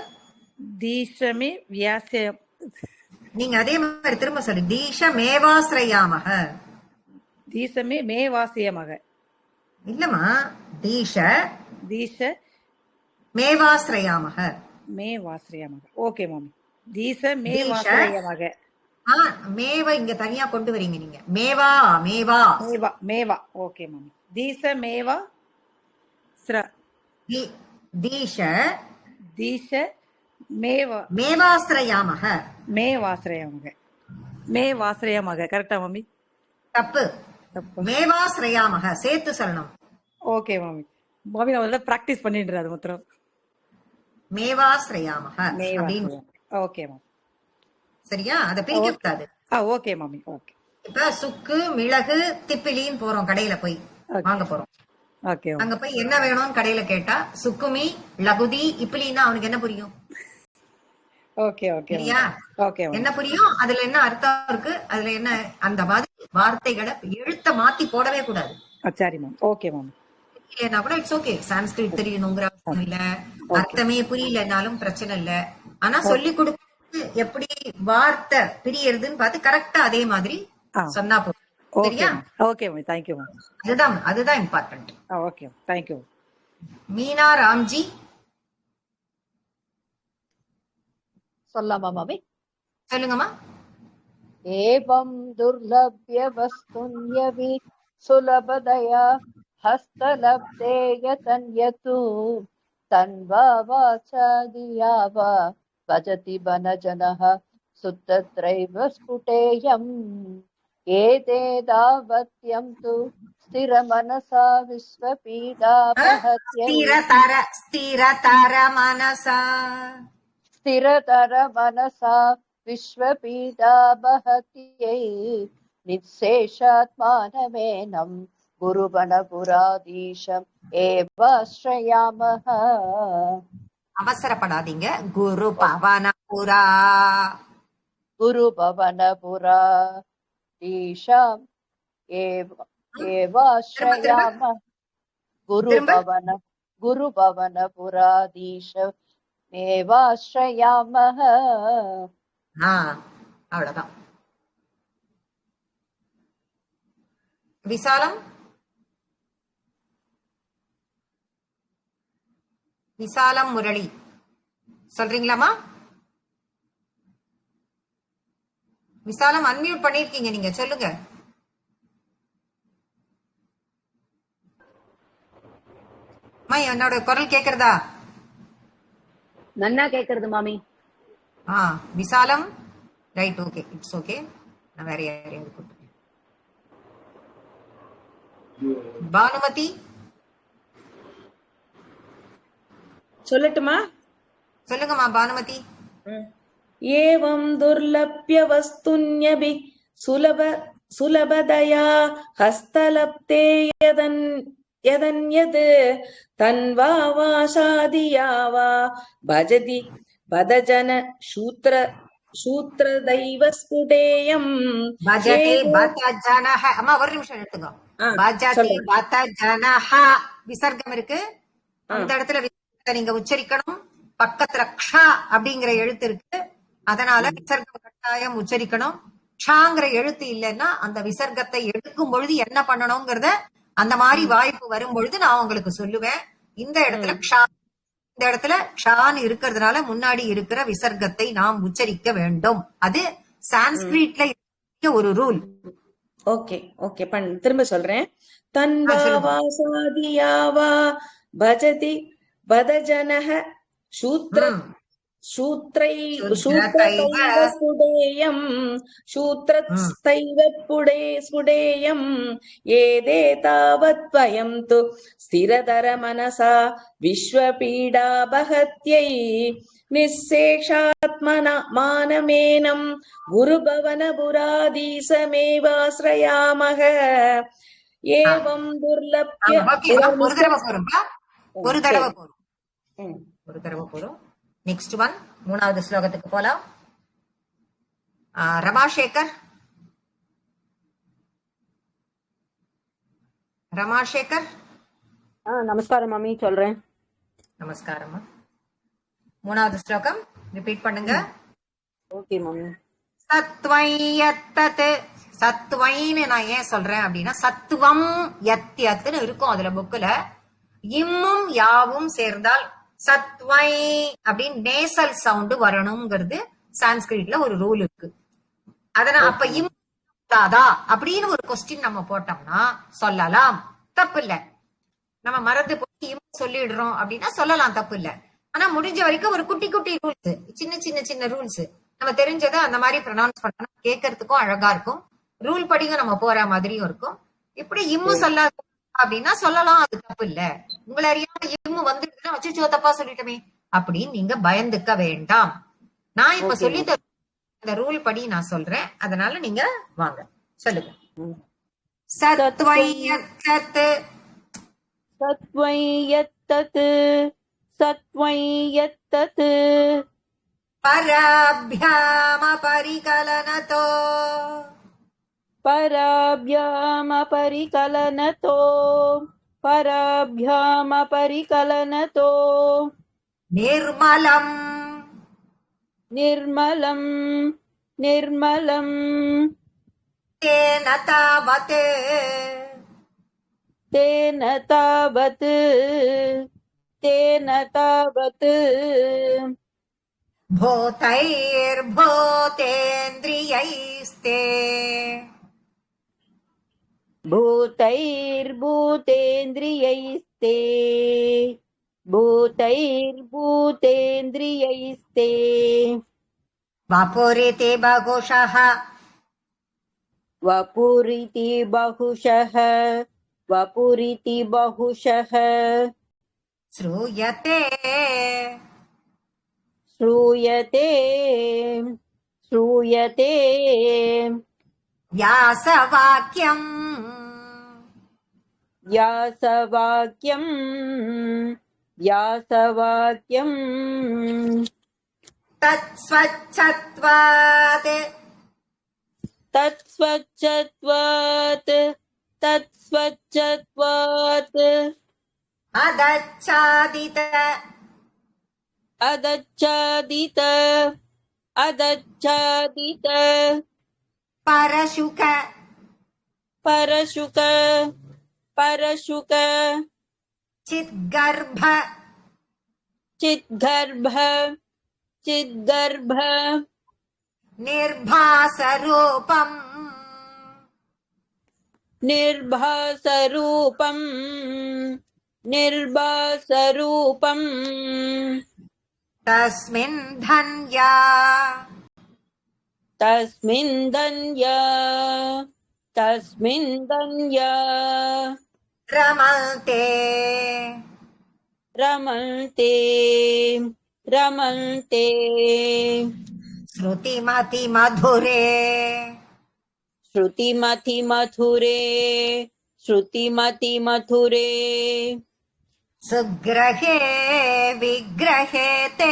தீஷமே வியாசயம். நீங்க அதே மாதிரி திரும்ப சொல்லு. தீஷமேவாஸ்ரயாமஹ. தீஷமே மேவாசியமாக. இல்லம்மா, தீஷ மேவாஸ்ரயாமஹ. மேவாஸ்ரயாமாக. ஓகே மாமி. தீஷ மேவாஸ்ரயாமாக. மேவ இங்க தனியா கொண்டு வரீங்க நீங்க. மேவா மேவா மேவா மேவா. ஓகே மாமி. தீஷ மேவா தீஷ மேவாஸ்ரயாமக. கரெக்டா மாமி? தப்பு. மேவாஸ்ரயாமக சேர்த்து சொல்லணும். ஓகே மாமி. மாமி நான் பிராக்டிஸ் பண்ணிட்டு அது மாத்திரம். மேவாஸ்ரயாமக. ஓகே மாமி. சரியா? அத பிரிக்க கூடாது. ஓகே மாமி. ஓகே. இப்ப சுக்கு, மிளகு, திப்பிலின்னு போறோம் கடையில போய் வாங்க போறோம். ஓகே. அங்க போய் என்ன வேணும்னு கடையில கேட்டா சுக்குமி லகுதி இப்பிலின்னா அவனுக்கு என்ன புரியும்? Okay okay. ஓகே. என்ன புரியும்? அதுல என்ன அர்த்தம் இருக்கு, அதுல என்ன, அந்த மாதிரி வார்த்தைகளை எழுத்த மாத்தி போடவே கூடாது. சரி மேம். Okay ma'am. இல்லைன்னா கூட இட்ஸ் ஓகே. சான்ஸ்கிரிட் தெரியணுங்கிற அவசியம் இல்ல, அர்த்தமே புரியலனாலும் பிரச்சனை இல்ல. ஆனா சொல்லி கொடுத்து எப்படி வார்த்தை பிரியறதுன்னு பார்த்து கரெக்டா அதே மாதிரி சொன்னா போதும். சரியா? Okay ma'am. Thank you ma'am. அதுதான் important. Okay, thank you. Meena Ramji சொல்லலாமா மாமி? சொல்லுங்கம்மா. ஏவம் துர்லப்ய வஸ்துன்யவி சுலபதயா ஹஸ்தலப்தேய தன்யது தன்வா வாசாதியா வா பஜதி பனஜனஹ சுத்தத்ரைவ ஸ்புடேயம் ஏதே தாவத்யம் து ஸ்திர மனசா விஸ்வபீடா பஹத்யை ஸ்திரதர மனசா விஸ்வபீடா பஹத்யை நிசேஷாத்மானமேனம் குருபணபுராதீஷம் ஏவாஸ்ரயாமஹ. அவசரப்படாதீங்க. குரு பவனபுரா गुरुभवनपुराधीशम् एवाश्रयामः गुरुभवनपुराधीशमेवाश्रयामः அவ்வளவுதான். விசாலம் விசாலம் முரளி சொல்றீங்களாமா? விசாலம் அன்மியூட் பண்ணிருக்கீங்க, நீங்க சொல்லுங்க. அம்மா, என்னோட குரல் கேக்குறதா? நன்னா கேக்குறது மாமி. விசாலம் ரைட், ஓகே, இட்ஸ் ஓகே. நான் வேற யாரையாவது கூப்பிட்டு. பானுமதி சொல்லட்டுமா? சொல்லுங்கம்மா பானுமதி. ஏவம் துர்லப்ய வஸ்துன்யபி சுலபதயா ஹஸ்தலப்தே யதன்யத் தன்வா வாசாதியா வா பஜதி பதஜன சூத்ரதைவ ஸ்புடேயம் பஜதி பதஜனஹ. அம்மா ஒரு நிமிஷம் எடுத்துங்க. பஜதி பதஜனஹ விசர்க்கம் இருக்கு, அந்த இடத்துல விசர்க்கத்தை நீங்க உச்சரிக்கணும். பக்கத்துல க்ஷா அப்படிங்கிற எழுத்து இருக்கு, அதனால விசர்க்கம் கட்டாயம் உச்சரிக்கணும். க்ஷாங்கிற எழுத்து இல்லைன்னா அந்த விசர்க்கத்தை எடுக்கும் பொழுது என்ன பண்ணணுங்கிறத அந்த மாதிரி வாய்ப்பு வரும் பொழுது நான் உங்களுக்கு சொல்லுவேன். இந்த இடத்துல க்ஷா, இந்த இடத்துல க்ஷான்னு இருக்கிறதுனால முன்னாடி இருக்கிற விசர்க்கத்தை நாம் உச்சரிக்க வேண்டும். அது சான்ஸ்கிரிட்ல ஒரு ரூல். ஓகே ஓகே, திரும்ப சொல்றேன். தன்வாசாதியாவா பஜதி பதஜனஹ ஸ்புடேயம் ஏதே தாவத் வயம் து ஸ்திரதர மனசா விஸ்வபீடா பஹத்யை நிஸ்ஸேஷாத்மனாமானமேனம் குருபவனபுராதீசமேவாஸ்ரயாமஹ ஏவம் துர்லப்ய. ஒரு தடவை போறோம். நெக்ஸ்ட் ஒன், மூணாவது ஸ்லோகத்துக்கு போலாம். ரமாசேகர் நமஸ்காரம் மாமி, சொல்றேன். நமஸ்காரம். மூணாவது ஸ்லோகம் ரிப்பீட் பண்ணுங்க. ஓகே மாமி. சத்வையத்தத். சத்வைன்னு நான் ஏன் சொல்றேன் அப்படின்னா, சத்துவம் யத்யத்துன்னு இருக்கும் அதுல புக்குல. இம்மும் யாவும் சேர்ந்தால் சத்வை அப்படின்னு நேசல் சவுண்ட் வரணுங்கிறது சான்ஸ்கிரிட்ல ஒரு ரூல் இருக்கு. அதனால அப்ப இம்முதா அப்படின்னு ஒரு கொஸ்டின் நம்ம போட்டோம்னா சொல்லலாம், தப்பு இல்ல. நம்ம மறந்து போய் இம் சொல்லிடுறோம் அப்படின்னா சொல்லலாம், தப்பு இல்ல. ஆனா முடிஞ்ச வரைக்கும் ஒரு குட்டி குட்டி ரூல்ஸ், சின்ன ரூல்ஸ் நம்ம தெரிஞ்சதை அந்த மாதிரி ப்ரொனவுன்ஸ் பண்ணணும். கேட்கறதுக்கும் அழகா இருக்கும், ரூல் படியும் நம்ம போற மாதிரியும் இருக்கும். இப்படி இம்மு சொல்லாத அப்படின்னா சொல்லலாம், அது தப்பு இல்ல. உங்களை அறியாம இம்மு வந்துருக்குன்னா அச்சோ தப்பா சொல்லிட்டோமே அப்படின்னு நீங்க பயந்துக்க வேண்டாம். நான் இப்ப சொல்லி அந்த ரூல் படி நான் சொல்றேன், அதனால நீங்க வாங்க சொல்லுங்க. சத்வையத்தத் சத்வையத்தத் பராப்யாம பரிகலனதோ பராப்யாம நிர்மலம் தேன தாவத் பூதைர்பூதேந்திரியைஸ்தே வபுரிதி பகுஷः ஸ்ரூயதே व्यासवाक्यम् तत्स्वच्छत्वात् तत्स्वच्छत्वात् तत्स्वच्छत्वात् अदच्छादित अदच्छादित अदच्छादित परशुक परशुक परशुक चिद्गर्भ चिद्गर्भ चिद्गर्भ निर्भासरूपम् निर्भासरूपम् निर्भासरूपम् तस्मिन् धन्या तस्मिन् धन्या तस्मिन् धन्या रमन्ते रमन्ते रमन्ते श्रुतिमति मधुरे श्रुतिमति मधुरे श्रुतिमति मधुरे सुग्रहे विग्रहे ते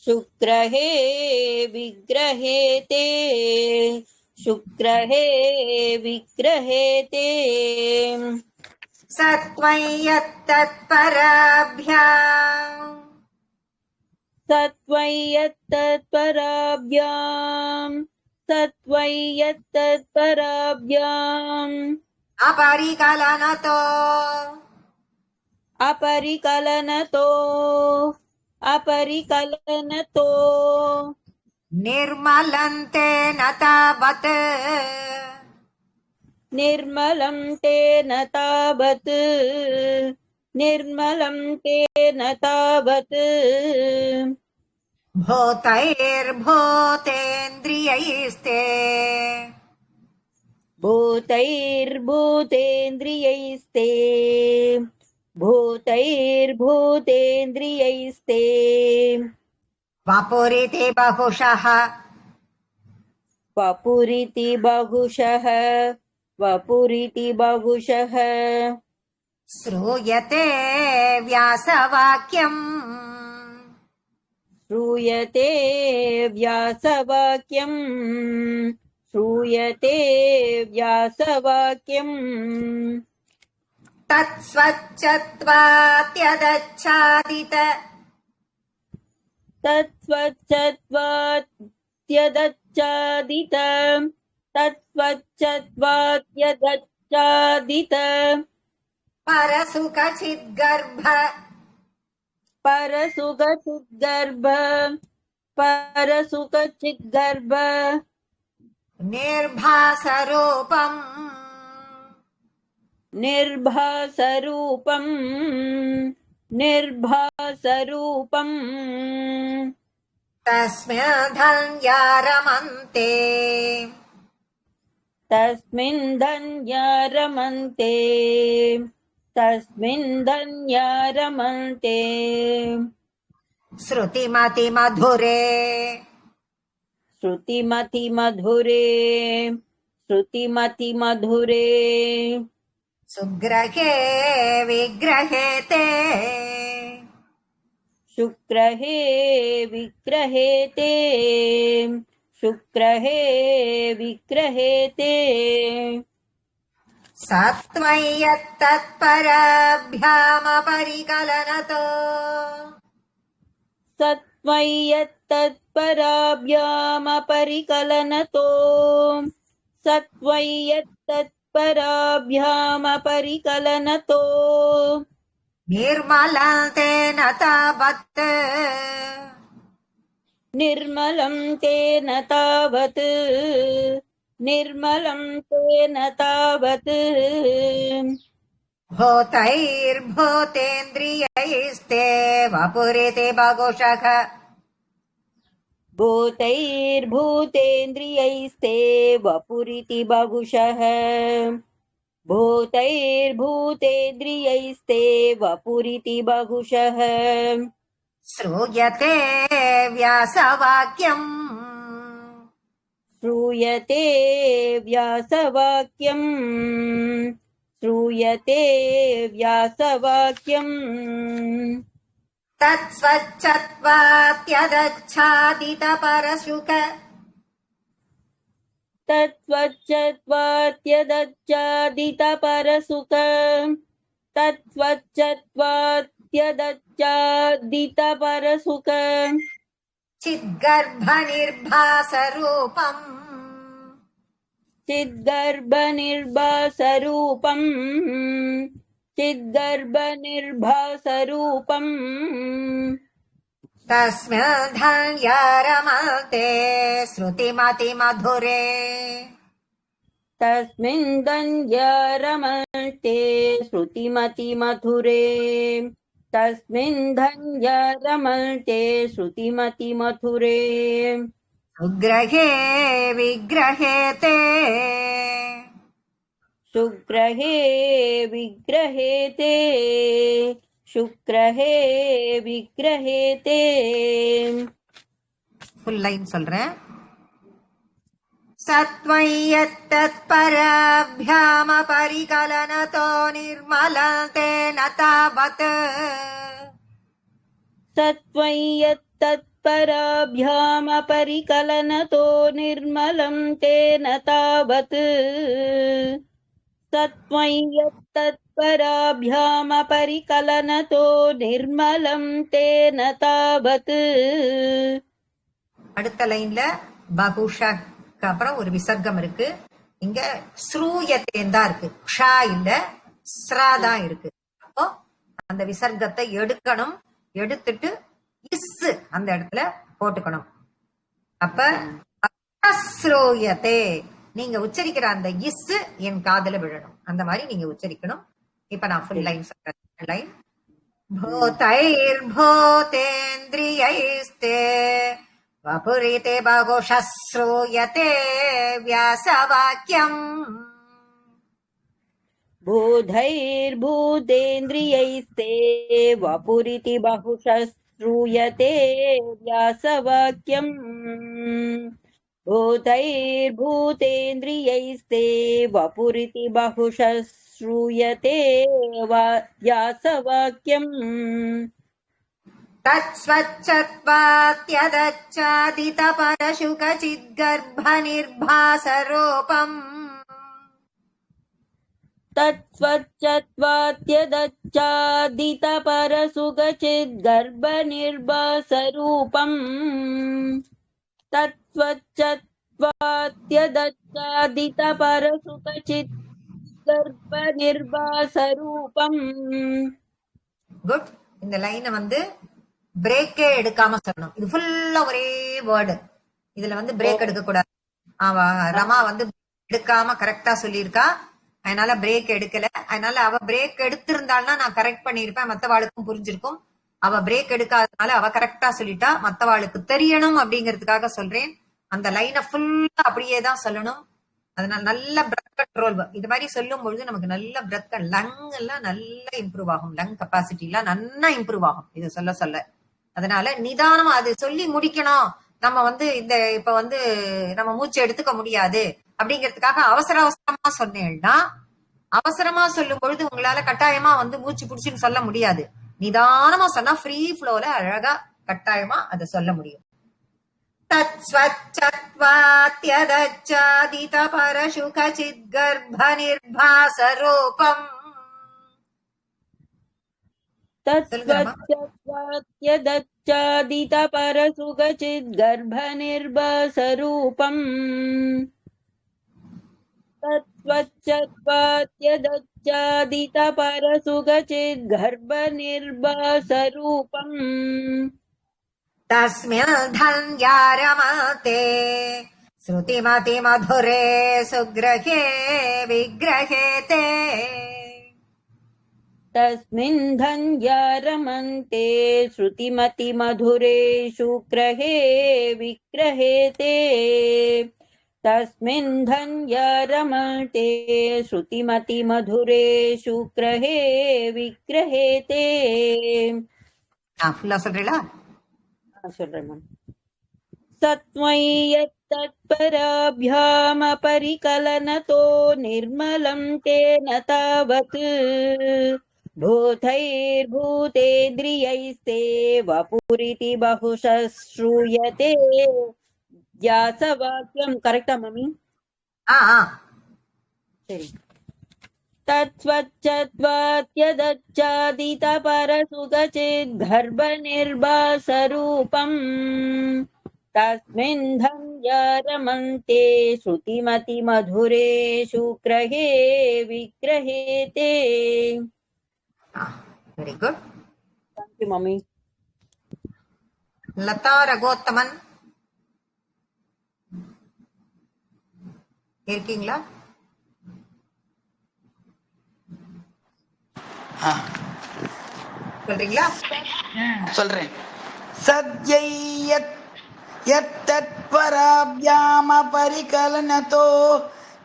शुक्रहे विग्रहे ते शुक्रहे विग्रहे ते सत्वं यत्तत्पराभ्याम् सत्वं यत्तत्पराभ्याम् सत्वं यत्तत्पराभ्याम् अपरिकलनतो अपरिकलनतो अपरिकलनतो निर्मलन्ते न तावत् निर्मलं तेन तावत् निर्मलं तेन तावत् भूतैर्भूतेन्द्रियैस्ते भूतैर्भूतेन्द्रियैस्ते भूतैर्भूतेन्द्रियैस्ते वपुरिति बहुशः वपुरिति बहुशः वपुरिति बहुशः श्रूयते व्यासवाक्यम् श्रूयते व्यासवाक्यम् श्रूयते व्यासवाक्यम् तत्स्वच्छत्वात्यदच्छादित तत्स्वच्छत्वात्यदच्छादित तत्स्वच्छत्वात्यदच्छादित परसुखचिद्गर्भ परसुखचिद्गर्भ परसुखचिद्गर्भ निर्भासरूपम् निर्भासरूपम् निर्भासरूपम् तस्मिन् धन्या रमन्ते तस्मिन् धन्या रमन्ते तस्मिन् धन्या रमन्ते श्रुतिमति मधुरे श्रुतिमति मधुरे श्रुतिमति मधुरे सुग्रहे विग्रहे ते शुक्रहे विग्रहे ते शुक्रहे विग्रहे ते सत्वं यत्तत्पराभ्यामपरिकलनतो सत्वं यत्तत्पराभ्यामपरिकलनतो सत्वं यत्तत्पराभ्यामपरिकलनतो निर्मलन्ते न तावत् निर्मलं तेन तावत् निर्मलं तेन तावत् भूतैर्भूतेन्द्रियैस्ते वपुरिति बहुशः भूतैर्भूतेन्द्रियैस्ते वपुरिति बहुशः भूतैर्भूतेन्द्रियैस्ते वपुरिति बहुशः श्रूयते व्यासवाक्यम् श्रूयते व्यासवाक्यम् श्रूयते व्यासवाक्यम् तत्स्वच्छत्वात्यदच्छादितपरशुक तत्स्वच्छत्वात्यदच्चादितपरसुख तत्स्वच्छत्वात्यदच्चादितपरसुख चिद्गर्भनिर्भासरूपम् चिद्गर्भनिर्भासरूपम् चिद्गर्भनिर्भासरूपम् तस्मिन्धन्यरमते श्रुतिमतिमधुरे तस्मिन् धन्यरमते श्रुतिमतिमधुरे तस्मिन् धन्यरमते श्रुतिमतिमधुरे सुग्रहे विग्रहे ते सुग्रहे विग्रहे ते शुक्रहे विग्रहे ते फुल लाइन சொல்றேன் सत्वं यत्तत्पराभ्यामपरिकलनतो निर्मलते न तावत् सत्वं यत्तत्पराभ्यामपरिकलनतो निर्मलं तेन तावत् सत्वं यत्तत्पराभ्यामपरिकलनतो निर्मलं तेन तावत् அடுத்த லைன்ல பகுஷக்கு அப்புறம் ஒரு விசர்க்கம் இருக்கு. இங்க ஸ்ரூயத்தேன் தான் இருக்கு, க்ஷா இல்ல, ஸ்ரா தான் இருக்கு. அப்போ அந்த விசர்க்கத்தை எடுக்கணும், எடுத்துட்டு இஸ் அந்த இடத்துல போட்டுக்கணும். அப்ப ஸ்ரூயத்தே நீங்க உச்சரிக்கிற அந்த இஸ் என் காதுல விழணும், அந்த மாதிரி நீங்க உச்சரிக்கணும். இப்ப நான் ஃபுல் லைன் சொல்றேன். லைன் भूतैर्भूतेन्द्रियैस्ते वपुरिते बहुशः श्रूयते व्यासवाक्यम् बोधैर्भूतेन्द्रियैस्ते वपुरिति बहुशः श्रूयते व्यासवाक्यम् बोधैर्भूतेन्द्रियैस्ते वपुरिति बहुशः श्रूयते व्यासवाक्यम् तत्स्वच्छत्वात्यदच्चादितपरशुकचिद्गर्भनिर्भासरूपम् तत्स्वच्छत्वात्यदच्चादितपरसुखचिद्गर्भनिर्भासरूपम् तत्स्वच्छत्वात्यदच्चादितपरसुखचिद्गर्भनिर्भासरूपम् குட். இந்த லைனை பிரேக்கே எடுக்காம சொல்லணும். இது ஃபுல்லா ஒரே வேர்டு, இதுல பிரேக் எடுக்க கூடாது. ரமா எடுக்காம கரெக்டா சொல்லியிருக்கா, அதனால பிரேக் எடுக்கல. அதனால அவ பிரேக் எடுத்திருந்தாள்னா நான் கரெக்ட் பண்ணிருப்பேன், மத்தவாளுக்கும் புரிஞ்சிருக்கும். அவ பிரேக் எடுக்காதனால அவ கரெக்டா சொல்லிட்டா, மத்தவாளுக்கு தெரியணும் அப்படிங்கறதுக்காக சொல்றேன். அந்த லைனை ஃபுல்லா அப்படியே தான் சொல்லணும். அதனால நல்ல பிரெத் கண்ட்ரோல், இது மாதிரி சொல்லும் பொழுது நமக்கு நல்ல பிரெத், லங் எல்லாம் நல்லா இம்ப்ரூவ் ஆகும், லங் கெப்பாசிட்டி எல்லாம் நல்லா இம்ப்ரூவ் ஆகும் இது சொல்ல சொல்ல. அதனால நிதானமா அது சொல்லி முடிக்கணும். நம்ம இந்த இப்ப நம்ம மூச்சு எடுத்துக்க முடியாது அப்படிங்கிறதுக்காக அவசர அவசரமா சொன்னேன்னா, அவசரமா சொல்லும் பொழுது உங்களால கட்டாயமா மூச்சு புடிச்சுன்னு சொல்ல முடியாது. நிதானமா சொன்னா ஃப்ரீ ஃப்ளோல அழகா கட்டாயமா அதை சொல்ல முடியும். तत्स्वच्छत्वात्यदच्चादितपरशुखचिद्गर्भनिर्भासरूपम् तत्स्वच्छत्वात्यदच्चादितपरसुखचिद्गर्भनिर्भासरूपम् तत्स्वच्छत्वात्यदच्चादितपरसुखचिद्गर्भनिर्भासरूपम् तस्मिन् धन्यारमते श्रुतिमतिमधुरे सुग्रहे विग्रहे ते तस्मिन् धन्यारमन्ते श्रुतिमतिमधुरे शुक्रहे विग्रहे ते तस्मिन् धन्यारमन्ते श्रुतिमतिमधुरे शुक्रहे विग्रहे ते फुल्ला சொல்றீங்களா? சொல்றேன் மேம். सत्वं यत्तत्पराभ्यामपरिकलनतो निर्मलं तेन तावत् भूतैर्भूतेन्द्रियैस्ते वपुरिति बहुशः श्रूयते व्यासवाक्यं करेक्टा मम्मी ஆ ஆ சரி तत्स्वच्छत्वात्यदच्चादितपरसुगचिद्गर्भनिर्भासरूपम् तस्मिन् धन्या रमन्ते श्रुतिमतिमधुरे शुक्रहे विग्रहे ते very good. Thank you, mummy. Latha Ragothaman இருக்கீங்களா? சொல்றீங்களா? சொல்றேன். சத்யை यत्तत्पराभ्यामपरिकलनतो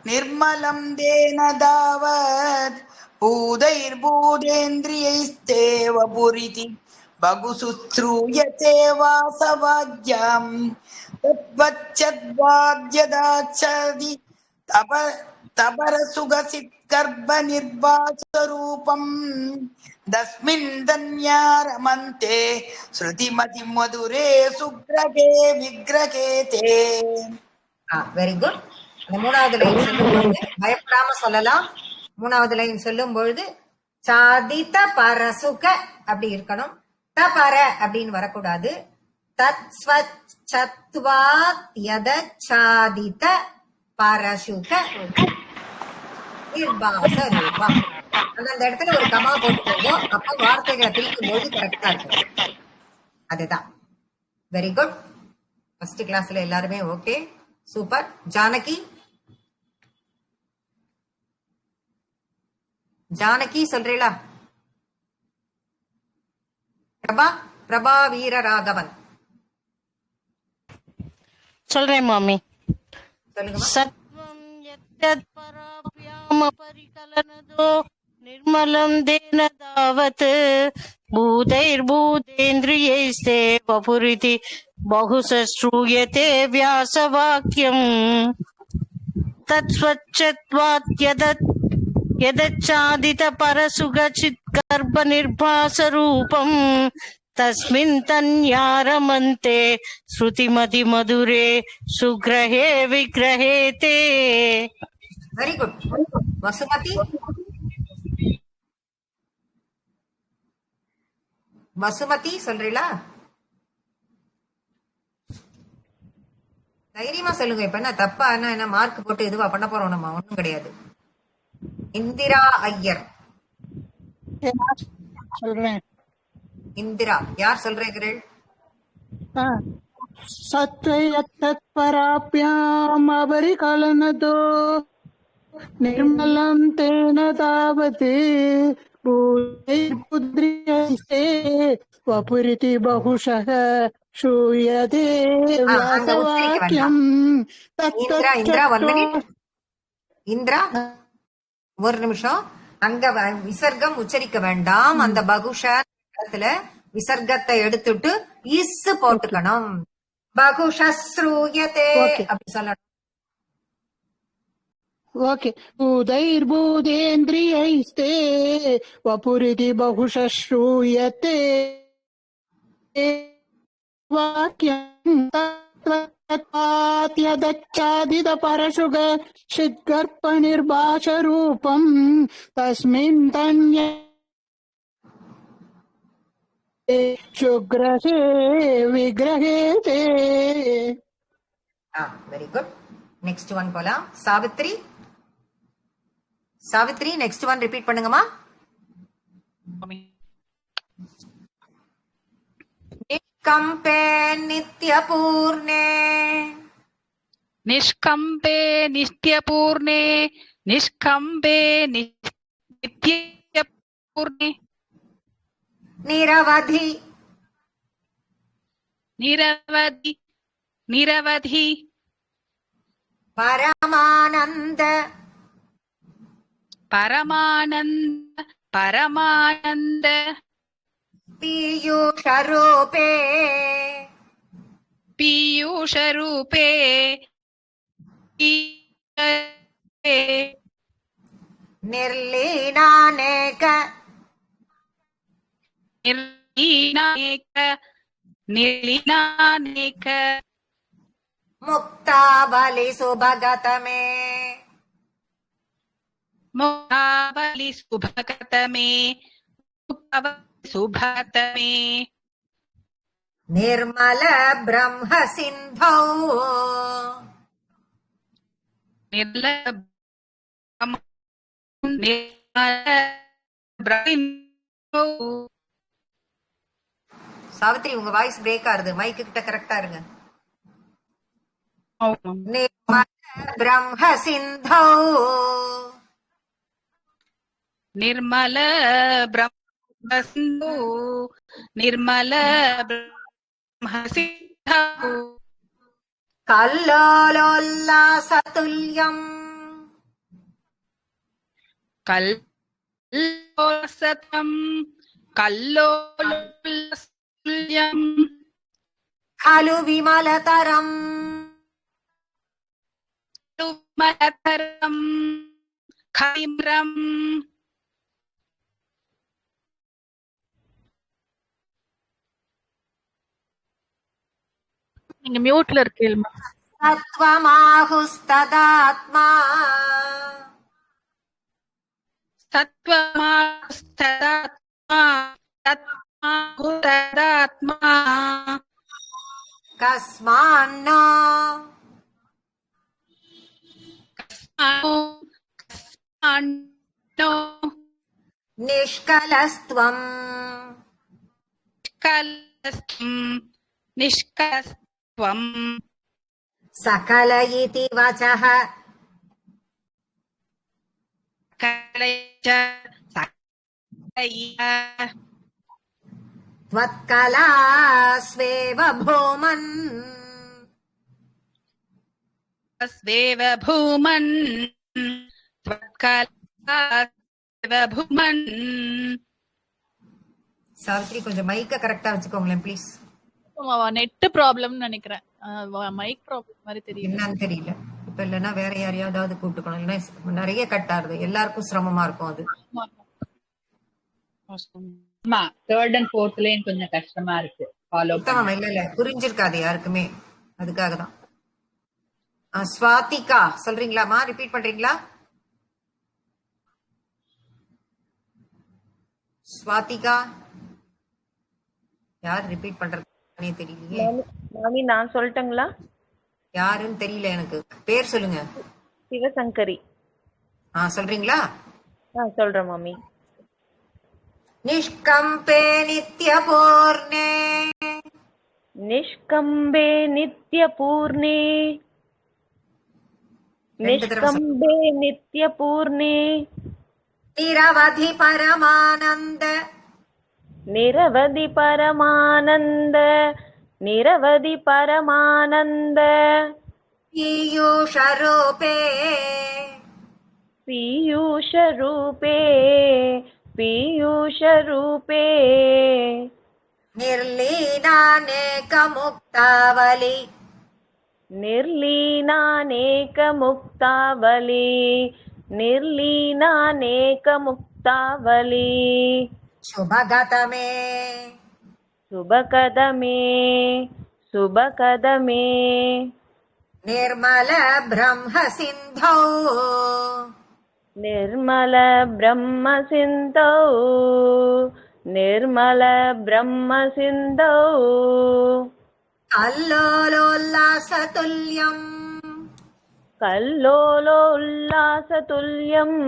निर्मलं देन दावत् भूतैर्भूतेन्द्रियैस्तेव पुरिति बहुशुश्रूयते वासवाद्यम् तद्वच्चद्वाद्यदाच्छदि तपरसुगसिद्गर्भनिर्वाचरूपम् तस्मिन् धन्या रमन्ते श्रुतिमतिमधुरे सुग्रहे विग्रहे ते. Very good. அந்த மூணாவது லைன் சொல்லும் பொழுது பயப்படாம சொல்லலாம். மூணாவது லைன் சொல்லும் பொழுது சாதித பரசுக அப்படி இருக்கணும். தபர அப்படின்னு வரக்கூடாது. தத் ஸ்வச்சத்வாத் யதச்சாதித பரசுக நிர்பாச ரூபம். அந்த இடத்துல ஒரு கமா போட்டுக்கோங்க. அப்ப வார்த்தைகளை பிரிக்கும் போது கரெக்டா இருக்கும். அதுதான். Very good. ஃபர்ஸ்ட் கிளாஸ்ல எல்லாருமே ஓகே, சூப்பர். ஜானகி ஜானகி சொல்றீங்களா? பிரபா வீரராகவன் சொல்றேன் மாமி. சொல்லுங்க. சத்வம் யத்யத் பராப்யாம பரிகலனதோ நிர்மலம் தேன தாவத் பூதைர்பூதேந்திரியைஸ்தே வபுரிதி बहुश्रूयते व्यासवाक्यम् यदच्चादितपरसुगचिद्गर्भनिर्भासरूपम् तस्मिन् तन्या रमन्ते श्रुतिमतिमधुरे सुग्रहे विग्रहे ते. Very good. வசுமதி வசுமதி சொல்றீங்களா? தைரியமா சொல்லுங்க. இப்ப என்ன தப்பா என்ன மார்க் போட்டு இதுவா பண்ண போறோம்? நம்ம ஒண்ணும் கிடையாது. இந்திரா ஐயர் சொல்றேன். இந்திரா யார் சொல்றீர்கள்? சத்வயத்தத்பராப்யாம் அபரிகலனதோ நிர்மலம் தேன தாவத் பூதைர்புத்ரியைஸ்தே வபுரிதி பகுஷः श्रूयते व्यासवाक्यम् இந்திரா ஒரு நிமிஷம். அங்க விசர்க்கம் உச்சரிக்க வேண்டாம். அந்த பகுஷ இடத்துல விசர்க்கத்தை எடுத்துட்டு இஸ் போட்டுக்கணும். பகுஷஸ்ரூயதே அப்படி சொல்லணும். ஓகே. பூதைர்பூதேந்திரியைஸ்தே வபுரிதி बहुशः श्रूयते वाक्यम् तत्त्वात्यदच्चादितपरसुगचिद्गर्भनिर्भासरूपम् तस्मिन् तन्ये शुग्रहे विग्रहे ते. Very good. நெக்ஸ்ட் ஒன் போலாம். Savitri Savitri next one repeat பண்ணுங்கம்மா. நிஷ்கம்பே நித்யபூர்ணே நிஷ்கம்பே நித்யபூர்ணே நிஷ்கம்பே நித்யபூர்ணே நிரவதி நிரவதி நிரவதி பரமானந்த பரமானந்த பரமானந்த பீயூஷரூபே பீயூஷரூபே निर्लीनानेक निर्लीनानेक निर्लीनानेक मुक्तावली सुभगत मे मुक्तावली सुभगत मे मुक्तावली सुभगत मे निर्मल ब्रह्म सिन्धौ निर्मल ब्रह्म சாவித்ரி உங்க வாய்ஸ் பிரேக் ஆகுது, மைக்கு கிட்ட கரெக்டா இருங்க. निर्मल ब्रह्म सिन्धौ निर्मल ब्रह्म सिन्धु निर्मल ब्रह्म सिन्धु कल्लोलोल्लासतुल्यम् कल्लोलसतम् कल्लोलसतुल्यम् खलु विमलतरम् विमलतरम् खलिम्रम् நீங்க மியூட்ல இருக்கீல்மா. सत्त्वमाहुस्तदात्मा सत्त्वमाहुस्तदात्मा सत्त्वमाहुस्तदात्मा कस्मान्नो कस्मान्नो निष्कलस्त्वम् निष्कलस्त्वम् सकल इति वचः त्वत्कलास्वेव भूमन् स्वेव भूमन् त्वत्कलास्वेव भूमन्. சாவித்ரி கொஞ்சம் மைக்க கரெக்டா வச்சுக்கோங்களேன் ப்ளீஸ். நெட் ப்ராப்ளம்னு நினைக்கிறேன், மைக் ப்ராப்ளம் மாதிரி தெரியல, என்னன்னு தெரியல. இப்ப இல்லைன்னா வேற யாரையாவது கூப்பிட்டுக்கணும், இல்லைன்னா நிறைய கட் ஆகுது, எல்லாருக்கும் சிரமமா இருக்கும் அது. தேர்ட் அண்ட் ஃபோர்த்லயும் கொஞ்சம் கஷ்டமா இருக்கு ஃபாலோ பண்ண. இல்ல புரிஞ்சிருக்காது யாருக்குமே, அதுக்காக தான். ஸ்வாதிகா சொல்றீங்களாமா, ரிப்பீட் பண்றீங்களா? ஸ்வாதிகா யார் ரிப்பீட் பண்றதுனே தெரியலையே. மாமி நான் சொல்லட்டுங்களா? யாருன்னு தெரியல எனக்கு, பேர் சொல்லுங்க. சிவசங்கரி. சொல்றீங்களா? சொல்றேன் மாமி. நிஷ்கம்பே நித்யபூர்ணே நிஷ்கம்பே நித்யபூர்ணே நிஷ்கம்பே நித்யபூர்ணே நிரவதி பரமானந்த நிரவதி பரமானந்த நிரவதி பரமானந்த பீயூஷரூபே பீயூஷரூபே பீயூஷரூபே निर्लीनानेकमुक्तावली निर्लीनानेकमुक्तावली निर्लीनानेकमुक्तावली शुभगतमे शुभकदमे शुभकदमे निर्मल ब्रह्म सिन्धौ निर्मल ब्रह्म सिन्धौ निर्मल ब्रह्म सिन्धौ कल्लोलोल्लासतुल्यम् कल्लोलोल्लासतुल्यम्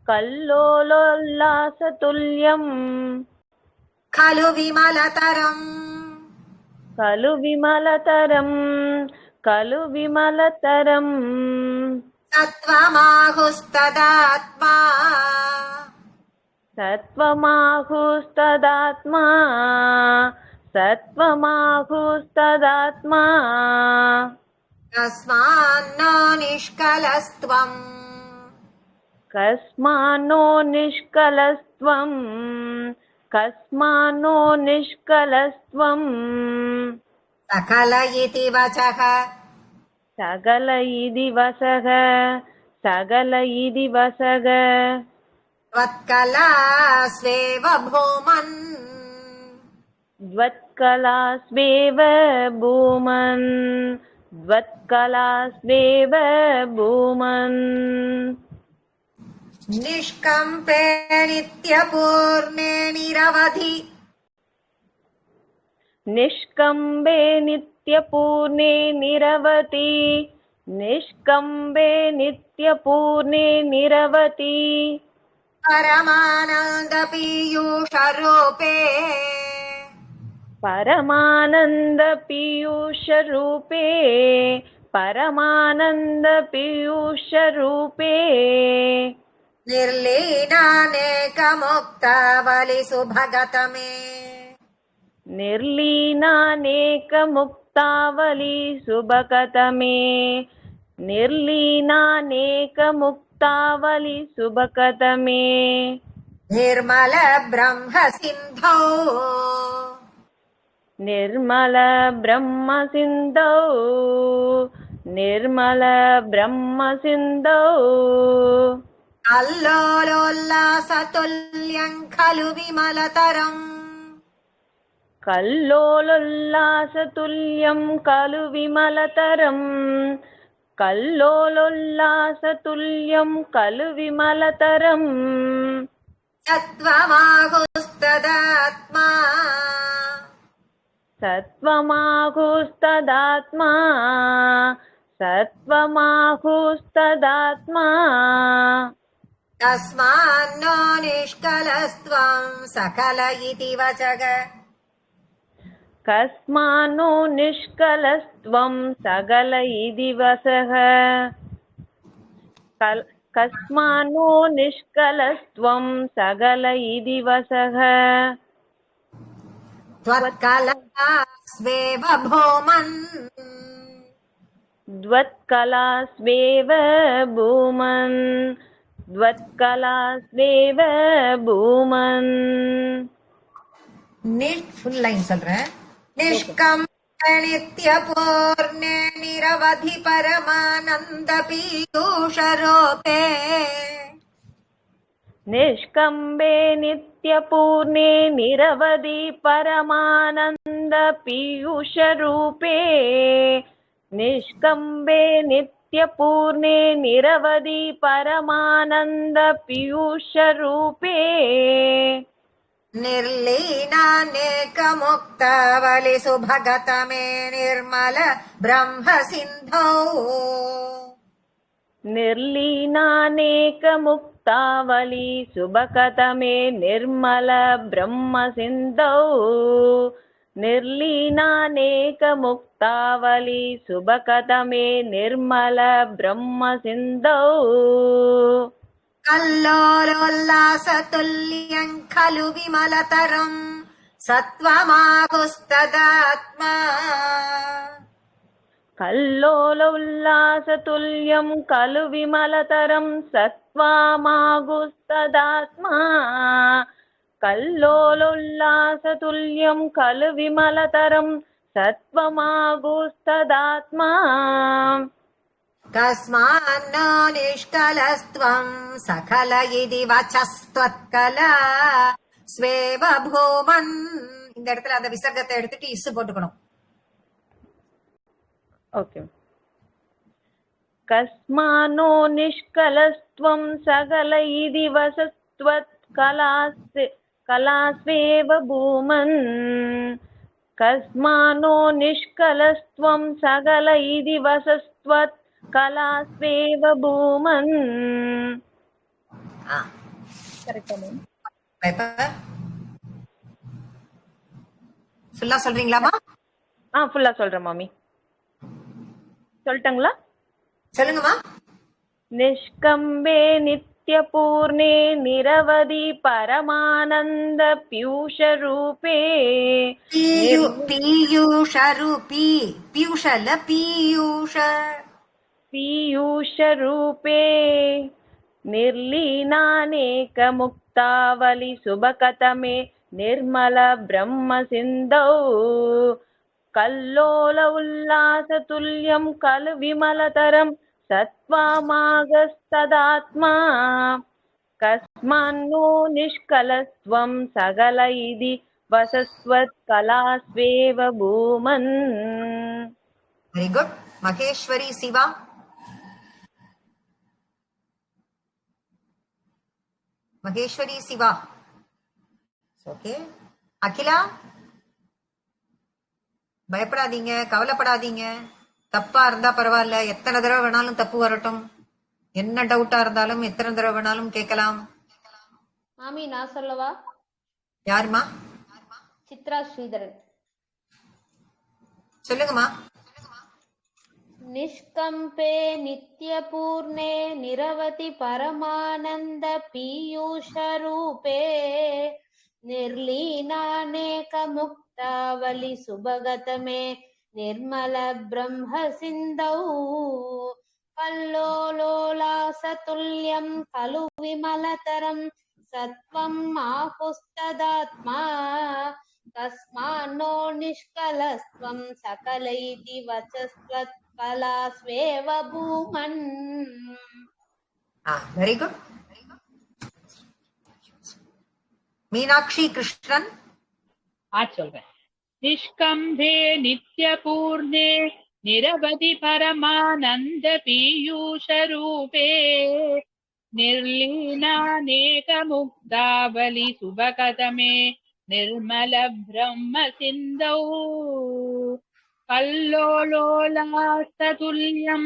कल्लोलोल्लासतुल्यम् खलु विमलतरम् खलु विमलतरम् खलु विमलतरम् सत्त्वमाहुस्तदात्मा सत्त्वमाहुस्तदात्मा सत्त्वमाहुस्तदात्मा कस्मान्नो निष्कलस्त्वम् कस्मान्नो निष्कलस्त्वम् कस्मान्नो निष्कलस्त्वम् सकल इति वचः सकल इति वसः सकल इति वसः त्वत्कलास्वेव भूमन् द्वत्कलास्वेव भूमन् द्वत्कलास्वेव भूमन् निष्कम्पे नित्यपूर्णे निरवधि निष्कम्बे नित्यपूर्णे निरवति निष्कम्बे नित्यपूर्णे निरवति परमानन्दपीयूषरूपे परमानन्दपीयूषरूपे परमानन्दपीयूषरूपे निर्लीनानेकमुक्तावलिसुभगतमे निर्लीनानेकमुक्तावली सुभकतमे निर्लीनानेकमुक्तावली सुभकतमे निर्मल ब्रह्म सिन्धौ निर्मल ब्रह्म सिन्धौ निर्मल ब्रह्म सिन्धौ कल्लोलोल्लासतुल्यं खलु विमलतरम् कल्लोलोल्लासतुल्यं खलु विमलतरम् कल्लोलोल्लासतुल्यं खलु विमलतरम् सत्त्वमाहुस्तदात्मा सत्त्वमाहुस्तदात्मा सत्त्वमाहुस्तदात्मा तस्मान्नो निष्कलस्त्वं सकल इति वचः कस्मान्नो निष्कलस्त्वं सकल इति वचः कस्मान्नो निष्कलस्त्वं सकल इति वचः त्वत्कलास्वेव भूमन् द्वत्कलास्वेव भूमन् द्वत्कलास्वेव भूमन् फुल लाइन சொல்றேன் निष्कम नित्यपूर्णे निरवधि परमानंद पीयूषरूपे निष्कम्बे नित्यपूर्णे निरवधि परमानन्द पीयूषरूपे निष्कम्बे नित्यपूर्णे निरवधि परमानन्द पीयूषरूपे निर्लीनानेकमुक्तावलि सुभगतमे निर्मल ब्रह्म सिन्धौ निर्लीनानेकमुक्तावली सुभकतमे निर्मल ब्रह्म सिन्धौ निर्लीनानेकमुक्तावली सुभकतमे निर्मल ब्रह्म सिन्धौ कल्लोलोल्लासतुल्यं खलु विमलतरम् सत्त्वमाहुस्तदात्मा कल्लोलोल्लासतुल्यं खलु विमलतरं सत्त्वमाहुस्तदात्मा कल्लोलोल्लासतुल्यं खलु विमलतरं सत्त्वमाहुस्तदात्मा कस्मान्न निष्कलस्त्वं सकल इति वचस्त्वत्कला स्वेव भूमन् இந்த இடத்துல அந்த விசர்க்கத்தை எடுத்துட்டு இஸ் போட்டுக்கணும் ओके कस्मानो निष्कलस्त्वं सकल इति वचस्त्वत्कलास्वेव भूमन् कस्मानो निष्कलस्त्वं सकल इति वचस्त्वत्कलास्वेव भूमन् கரெக்ட்டா ஃபுல்லா சொல்றீங்களாமா ஃபுல்லா சொல்றேன் மாமி சொல்லட்டுங்களா சொல்லுங்கம்மா निष्कम्बे नित्यपूर्णे निरवधि परमानन्द पीयूषरूपे पीयूषरूपी पीयूषल पीयूषरूपे निर्लीनानेकमुक्तावलि सुभकतमे निर्मल ब्रह्म सिन्धौ कल्लोल उल्लासतुल्यं खलु विमलतरं सत्त्वमागस्तदात्मा कस्मान्नो निष्कलस्त्वं सकल इति वसस्वत्कलास्वेव भूमन्. Very good. Maheswari Siva. Maheswari Siva. Okay. Akila, பயப்படாதீங்க, கவலைப்படாதீங்க. தப்பா இருந்தா பரவாயில்ல, எத்தனை தடவை வேணாலும் தப்பு வரட்டும். என்ன டவுட்டா இருந்தாலும் எத்தனை தடவை வேணாலும் கேட்கலாம். மாமி நான் சொல்லவா? யாருமா? சித்ரா ஸ்ரீதரன். சொல்லுங்கம்மா. निष्कम्पे नित्यपूर्णे निरवति परमानन्द पीयूषरूपे निर्लीनानेकमुक्तावलि सुभगतमे निर्मल ब्रह्म सिन्धौ कल्लोलोलासतुल्यं खलु विमलतरं सत्वं आहुस्तदात्मा तस्मान्नो निष्कलस्त्वं सकल इति वचस्त्वत्कलास्वेव भूमन्. Very good. மீனாட்சி கிருஷ்ணன். சொல்றேன். நிஷ்கம்பே நித்யபூர்ணே நிரவதி பரமானந்த பீயூஷ ரூபே निर्लीनानेक मुक्तावलि सुभकतमे निर्मल ब्रह्म सिन्धौ कल्लोलोलास्ततुल्यं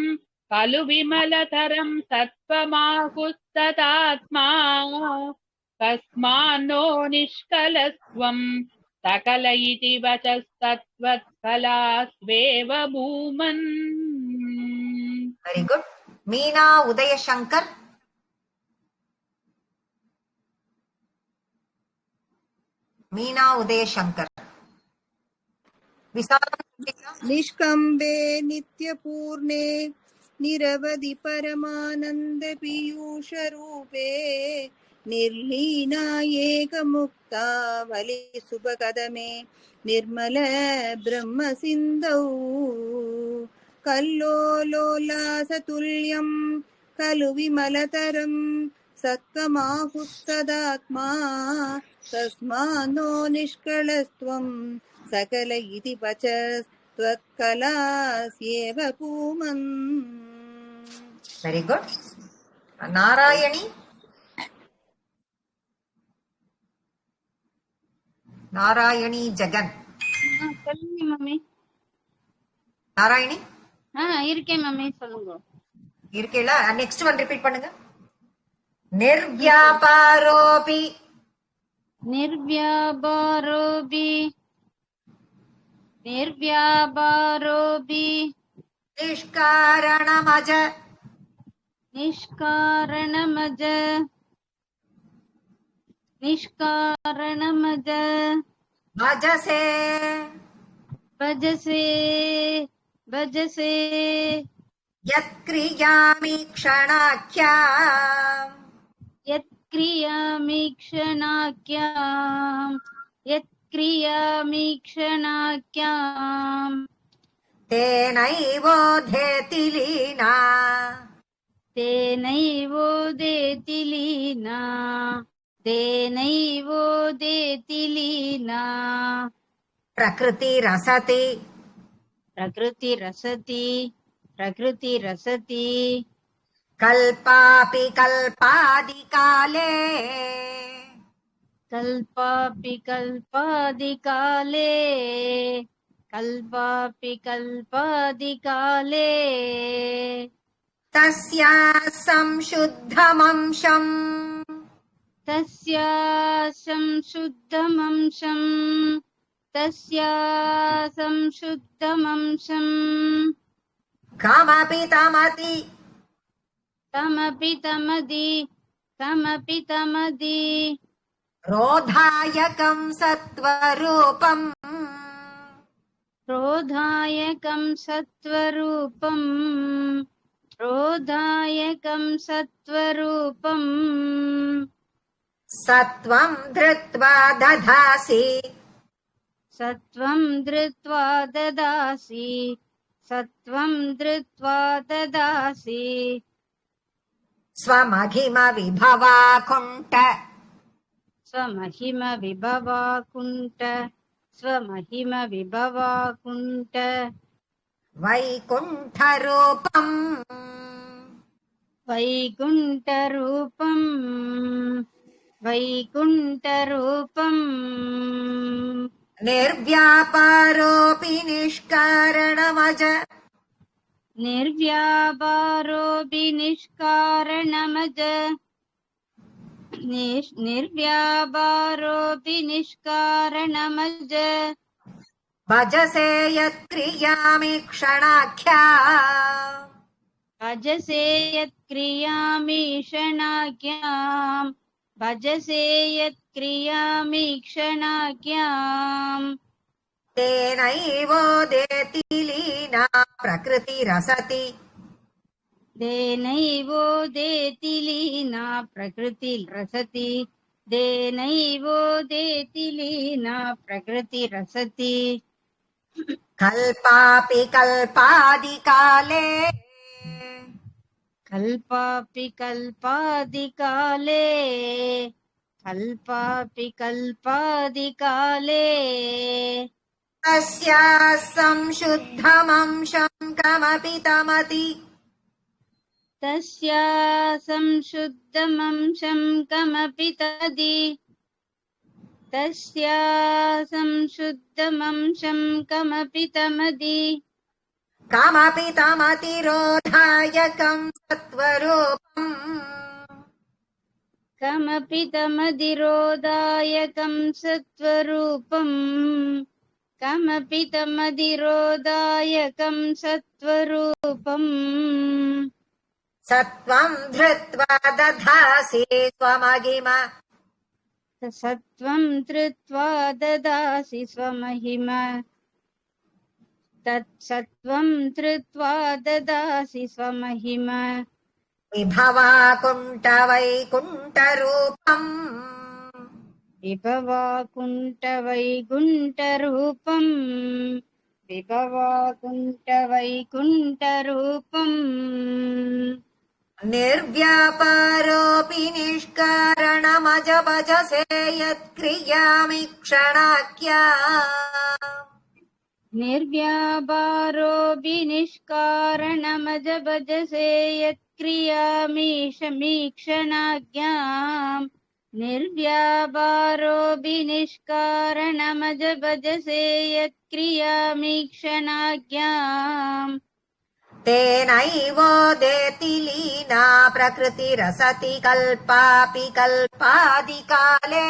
खलु विमलतरं सत्त्वमाहुस्तदात्मा कस्मान्नो निष्कलस्त्वं सकल इति वचस्तत्त्वत्कलास्वेव भूमन्. Very good. மீனா உதயசங்கர். மீனா உதயசங்கர். निष्कम्बे नित्यपूर्णे निरवधि परमानन्द पीयूष रूपे निर्लीना एकमुक्तावलि सुभकदमे निर्मल ब्रह्म सिन्धौ कल्लोलोलासतुल्यं खलु विमलतरं सत्त्वमाहुस्तदात्मा तस्मान्नो निष्कलस्त्वं सकल इति वचस्त्वत्कलास्येव भूमन्. Very good. நாராயணி. நாராயணி ஜெகன். சொல்லுங்க மம்மி. நாராயணி இருக்கேன் மம்மி, சொல்லுங்க. இருக்கேல. நெக்ஸ்ட் ஒன் ரிப்பீட் பண்ணுங்க. निर्व्यापारोऽपि निर्व्यापारोऽपि निर्व्यापारोऽपि निष्कारणमज निष्कारणमज निष्कारणमज भजसे भजसे भजसे यत्क्रियामि क्षणाख्याम् यत्क्रियामि क्षणाख्याम् यत्क्रियामि क्षणाख्याम् तेनैवोधेति लीना तेनैवोदेति लीना तेनैवोदेति लीना प्रकृतिरसति प्रकृतिरसति प्रकृतिरसति कल्पापि कल्पादिकाले कल्पापि कल्पादिकाले कल्पापि कल्पादिकाले तस्याः संशुद्धमंशम् तस्याः संशुद्धमंशम् तस्याः संशुद्धमंशम् कमपि तमति तमपि तमदि तमपि तमदि रोधायकं सत्त्वरूपम् रोधायकं सत्त्वरूपम् रोधायकं सत्त्वरूपम् सत्त्वं धृत्वा दधासि सत्त्वं धृत्वा ददासि सत्त्वं धृत्वा ददासि स्वमहिम विभवा कुण्ठ स्वमहिम विभवाकुण्ठ स्वमहिम विभवाकुण्ठ वैकुण्ठरूपम् वैकुण्ठरूपम् वैकुण्ठरूपम् निर्व्यापारोऽपि निष्कारणमज निर्व्यापारोऽपि निष्कारणमज निर्व्यापारोऽपि निष्कारणमज भजसे यत्क्रियामि क्षणाख्या भजसे यत्क्रियामि क्षणाख्याम् भजसे यत्क्रियामि क्षणाख्याम् तेनैवोदेति लीना प्रकृतिरसति देनैवोदेति लीना प्रकृतिरसति देनैवोदेति लीना प्रकृतिरसति कल्पापि कल्पादिकाले कल्पापि कल्पादिकाले कल्पापि कल्पादिकाले तस्याः संशुद्धमंशं कमपि तमति तस्या संशुद्धमंशं कमपि तदि तस्या संशुद्धमंशं कमपि तमदि कमपि तमतिरोधायकं सत्वरूपम् कमपि तमदिरोधायकं सत्वरूपम् कमपि तमदिरोधायकं सत्वरूपम् सत्वं धृत्वा दधासि त्वमहिम सत्वं धृत्वा ददासि स्वमहिम तत्सत्वं धृत्वा ददासि स्वमहिम विभवाकुण्ठवैकुण्ठरूपम् विभवाकुण्ठवैकुण्ठरूपम् विभवाकुण्ठवैकुण्ठरूपम् निर्व्यापारोऽपि निष्कारणमज भजसे यत्क्रियामि क्षणाख्या निर्व्यापारोऽपि निष्कारणमज भजसे यत्क्रियामि समीक्षणाज्ञाम् निर्व्यापारोऽपि निष्कारणमज भजसे यत्क्रियामि क्षणाज्ञाम् तेनैवोदेति लीना प्रकृतिरसति कल्पापि कल्पादिकाले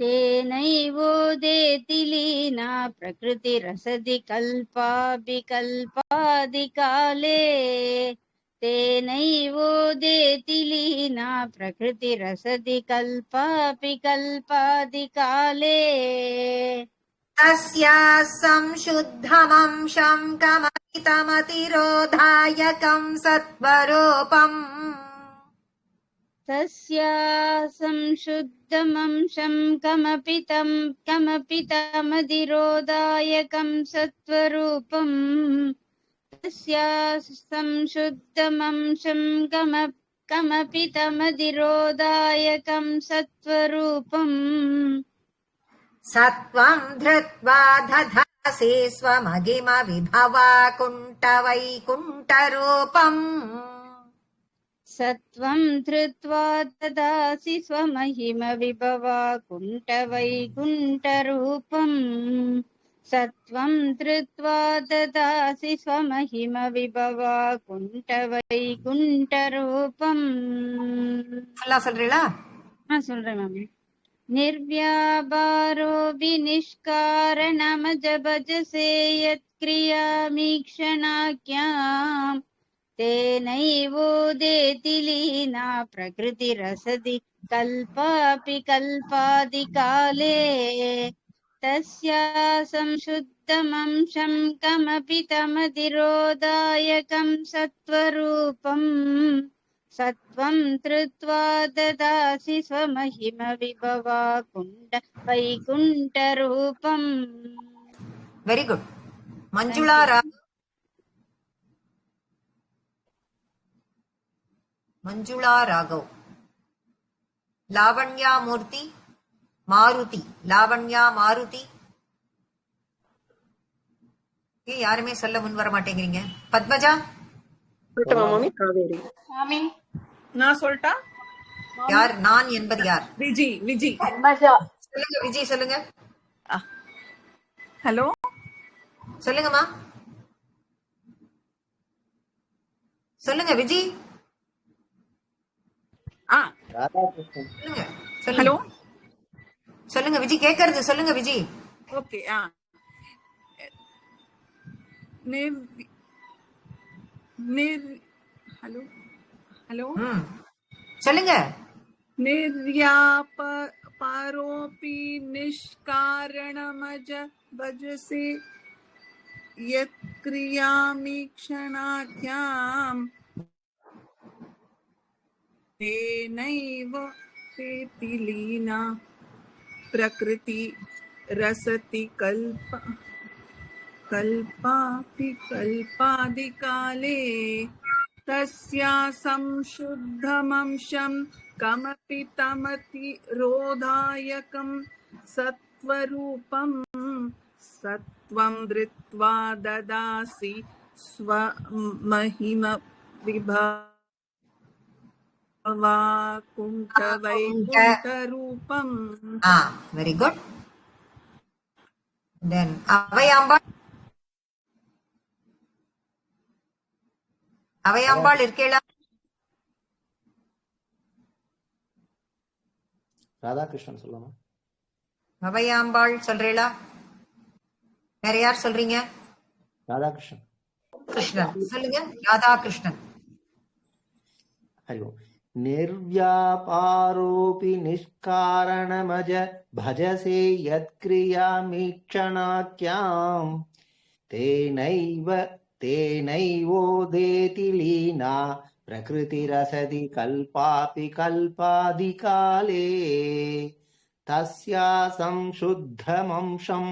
तेनैवोदेति लीना प्रकृतिरसति कल्पापि कल्पादिकाले तेनैवोदेति लीना प्रकृतिरसति कल्पापि कल्पादिकाले तस्याः संशुद्धमंशं कमपि तमतिरोधायकं सत्वरूपम् तस्या संशुद्धमंशं कमपि तमदिरोधायकं सत्वरूपम् तस्या संशुद्धमंशं कमपि तमदिरोधायकं सत्वरूपम् सत्वं धृत्वा दधासि स्वमहिम विभवाकुण्ठवैकुण्ठरूपम् सत्वं धृत्वा ददासि स्वमहिम विभवाकुण्ठवैकुण्ठरूपम् सत्वं धृत्वा ददासि स्वमहिम विभवाकुण्ठवैकुण्ठरूपम् ஃபுல்லா சொல்றீங்களா? சொல்றேன் மேம். निर्व्यापारोऽपि निष्कारणमज भजसे यत्क्रियामि क्षणाख्याम् तेनैवोदेति लीना प्रकृतिरसति कल्पापि कल्पादिकाले तस्या संशुद्धमंशं कमपि तमतिरोधायकं सत्वरूपम् सत्वं धृत्वा ददासि स्वमहिम विभवाकुण्ठ वैकुण्ठरूपम् வெரி குட். மஞ்சுளா ராகவ். மஞ்சுளா ராகவ். லாவண்யா மூர்த்தி, மாருதி. லாவண்யா, மாருதி. யாருமே சொல்ல முன் வர மாட்டேங்கிறீங்க. பத்மஜா மாமி. காவேரி மாமி. நான் சொல்லிட்டா? யார்? நான் என்பது யார்? விஜி. விஜி. சொல்லுங்க விஜி, சொல்லுங்க. ஹலோ, சொல்லுங்கம்மா, சொல்லுங்க விஜி. சொல்லுங்க. ஹலோ, சொல்லுங்க விஜி, கேக்குறது சொல்லுங்க விஜி. ஓகே. ஹலோ ஹலோ சொல்லுங்க. निर्यापारोऽपि निष्कारणमज भजसे यत्क्रियामि क्षणाख्याम् तेनैव तेति लीना प्रकृति रसति कल्पापि कल्पादिकाले तस्या संशुद्धमंशं कमपि तमतिरोधायकं सत्वरूपं सत्वं धृत्वा ददासि स्वमहिम विभवाकुण्ठवैकुण्ठरूपम्. Very good. Then அவையாம்பாள். அவையாம்பாள் இருக்கேளா? ராதாகிருஷ்ணன் சொல்லணும். அவையாம்பாள் சொல்றீங்களா? வேற யார் சொல்றீங்க? ராதாகிருஷ்ணன். கிருஷ்ணன் சொல்லுங்க. ராதாகிருஷ்ணன். ஹலோ. निर्व्यापारोऽपि निष्कारणमज भजसे यत्क्रियामीक्षणाख्याम् तेनैवोदेति लीना प्रकृतिरसति कल्पापि कल्पादिकाले तस्या संशुद्धमंशं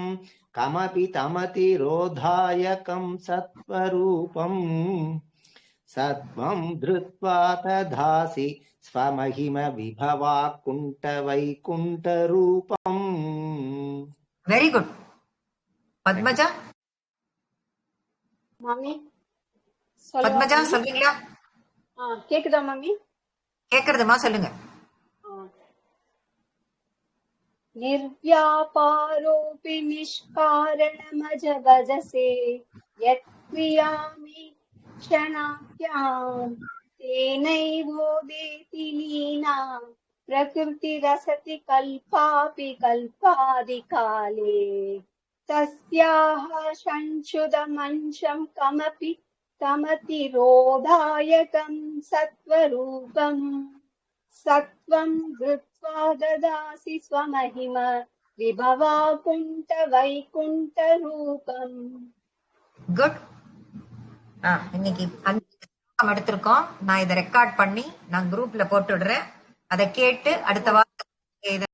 कमपि तमतिरोधायकं सत्वरूपम् सत्वं धृत्वा तदासि स्वमहिम विभवाकुण्ठवैकुण्ठरूपम्. Very good. பத்மஜா. மாமி. பத்மஜா சொல்றீங்களா? கேக்குதா மாமி? கேக்குறதுமா, சொல்லுங்க. निर्व्यापारोऽपि निष्कारणमज भजसे यत्क्रियामि क्षणाख्याम् तेनैवोदेति लीना प्रकृतिरसति कल्पापि कल्पादिकाले तस्याः संशुद्धमंशं कमपि तमतिरोधायकं सत्वरूपम् सत्वं धृत्वा ददासि स्वमहिम विभवाकुण्ठवैकुण्ठरूपम्. குட். இன்னைக்கு எடுத்திருக்கோம். நான் இதை ரெக்கார்ட் பண்ணி நான் குரூப்ல போட்டுடுறேன். அதை கேட்டு அடுத்த வாரம்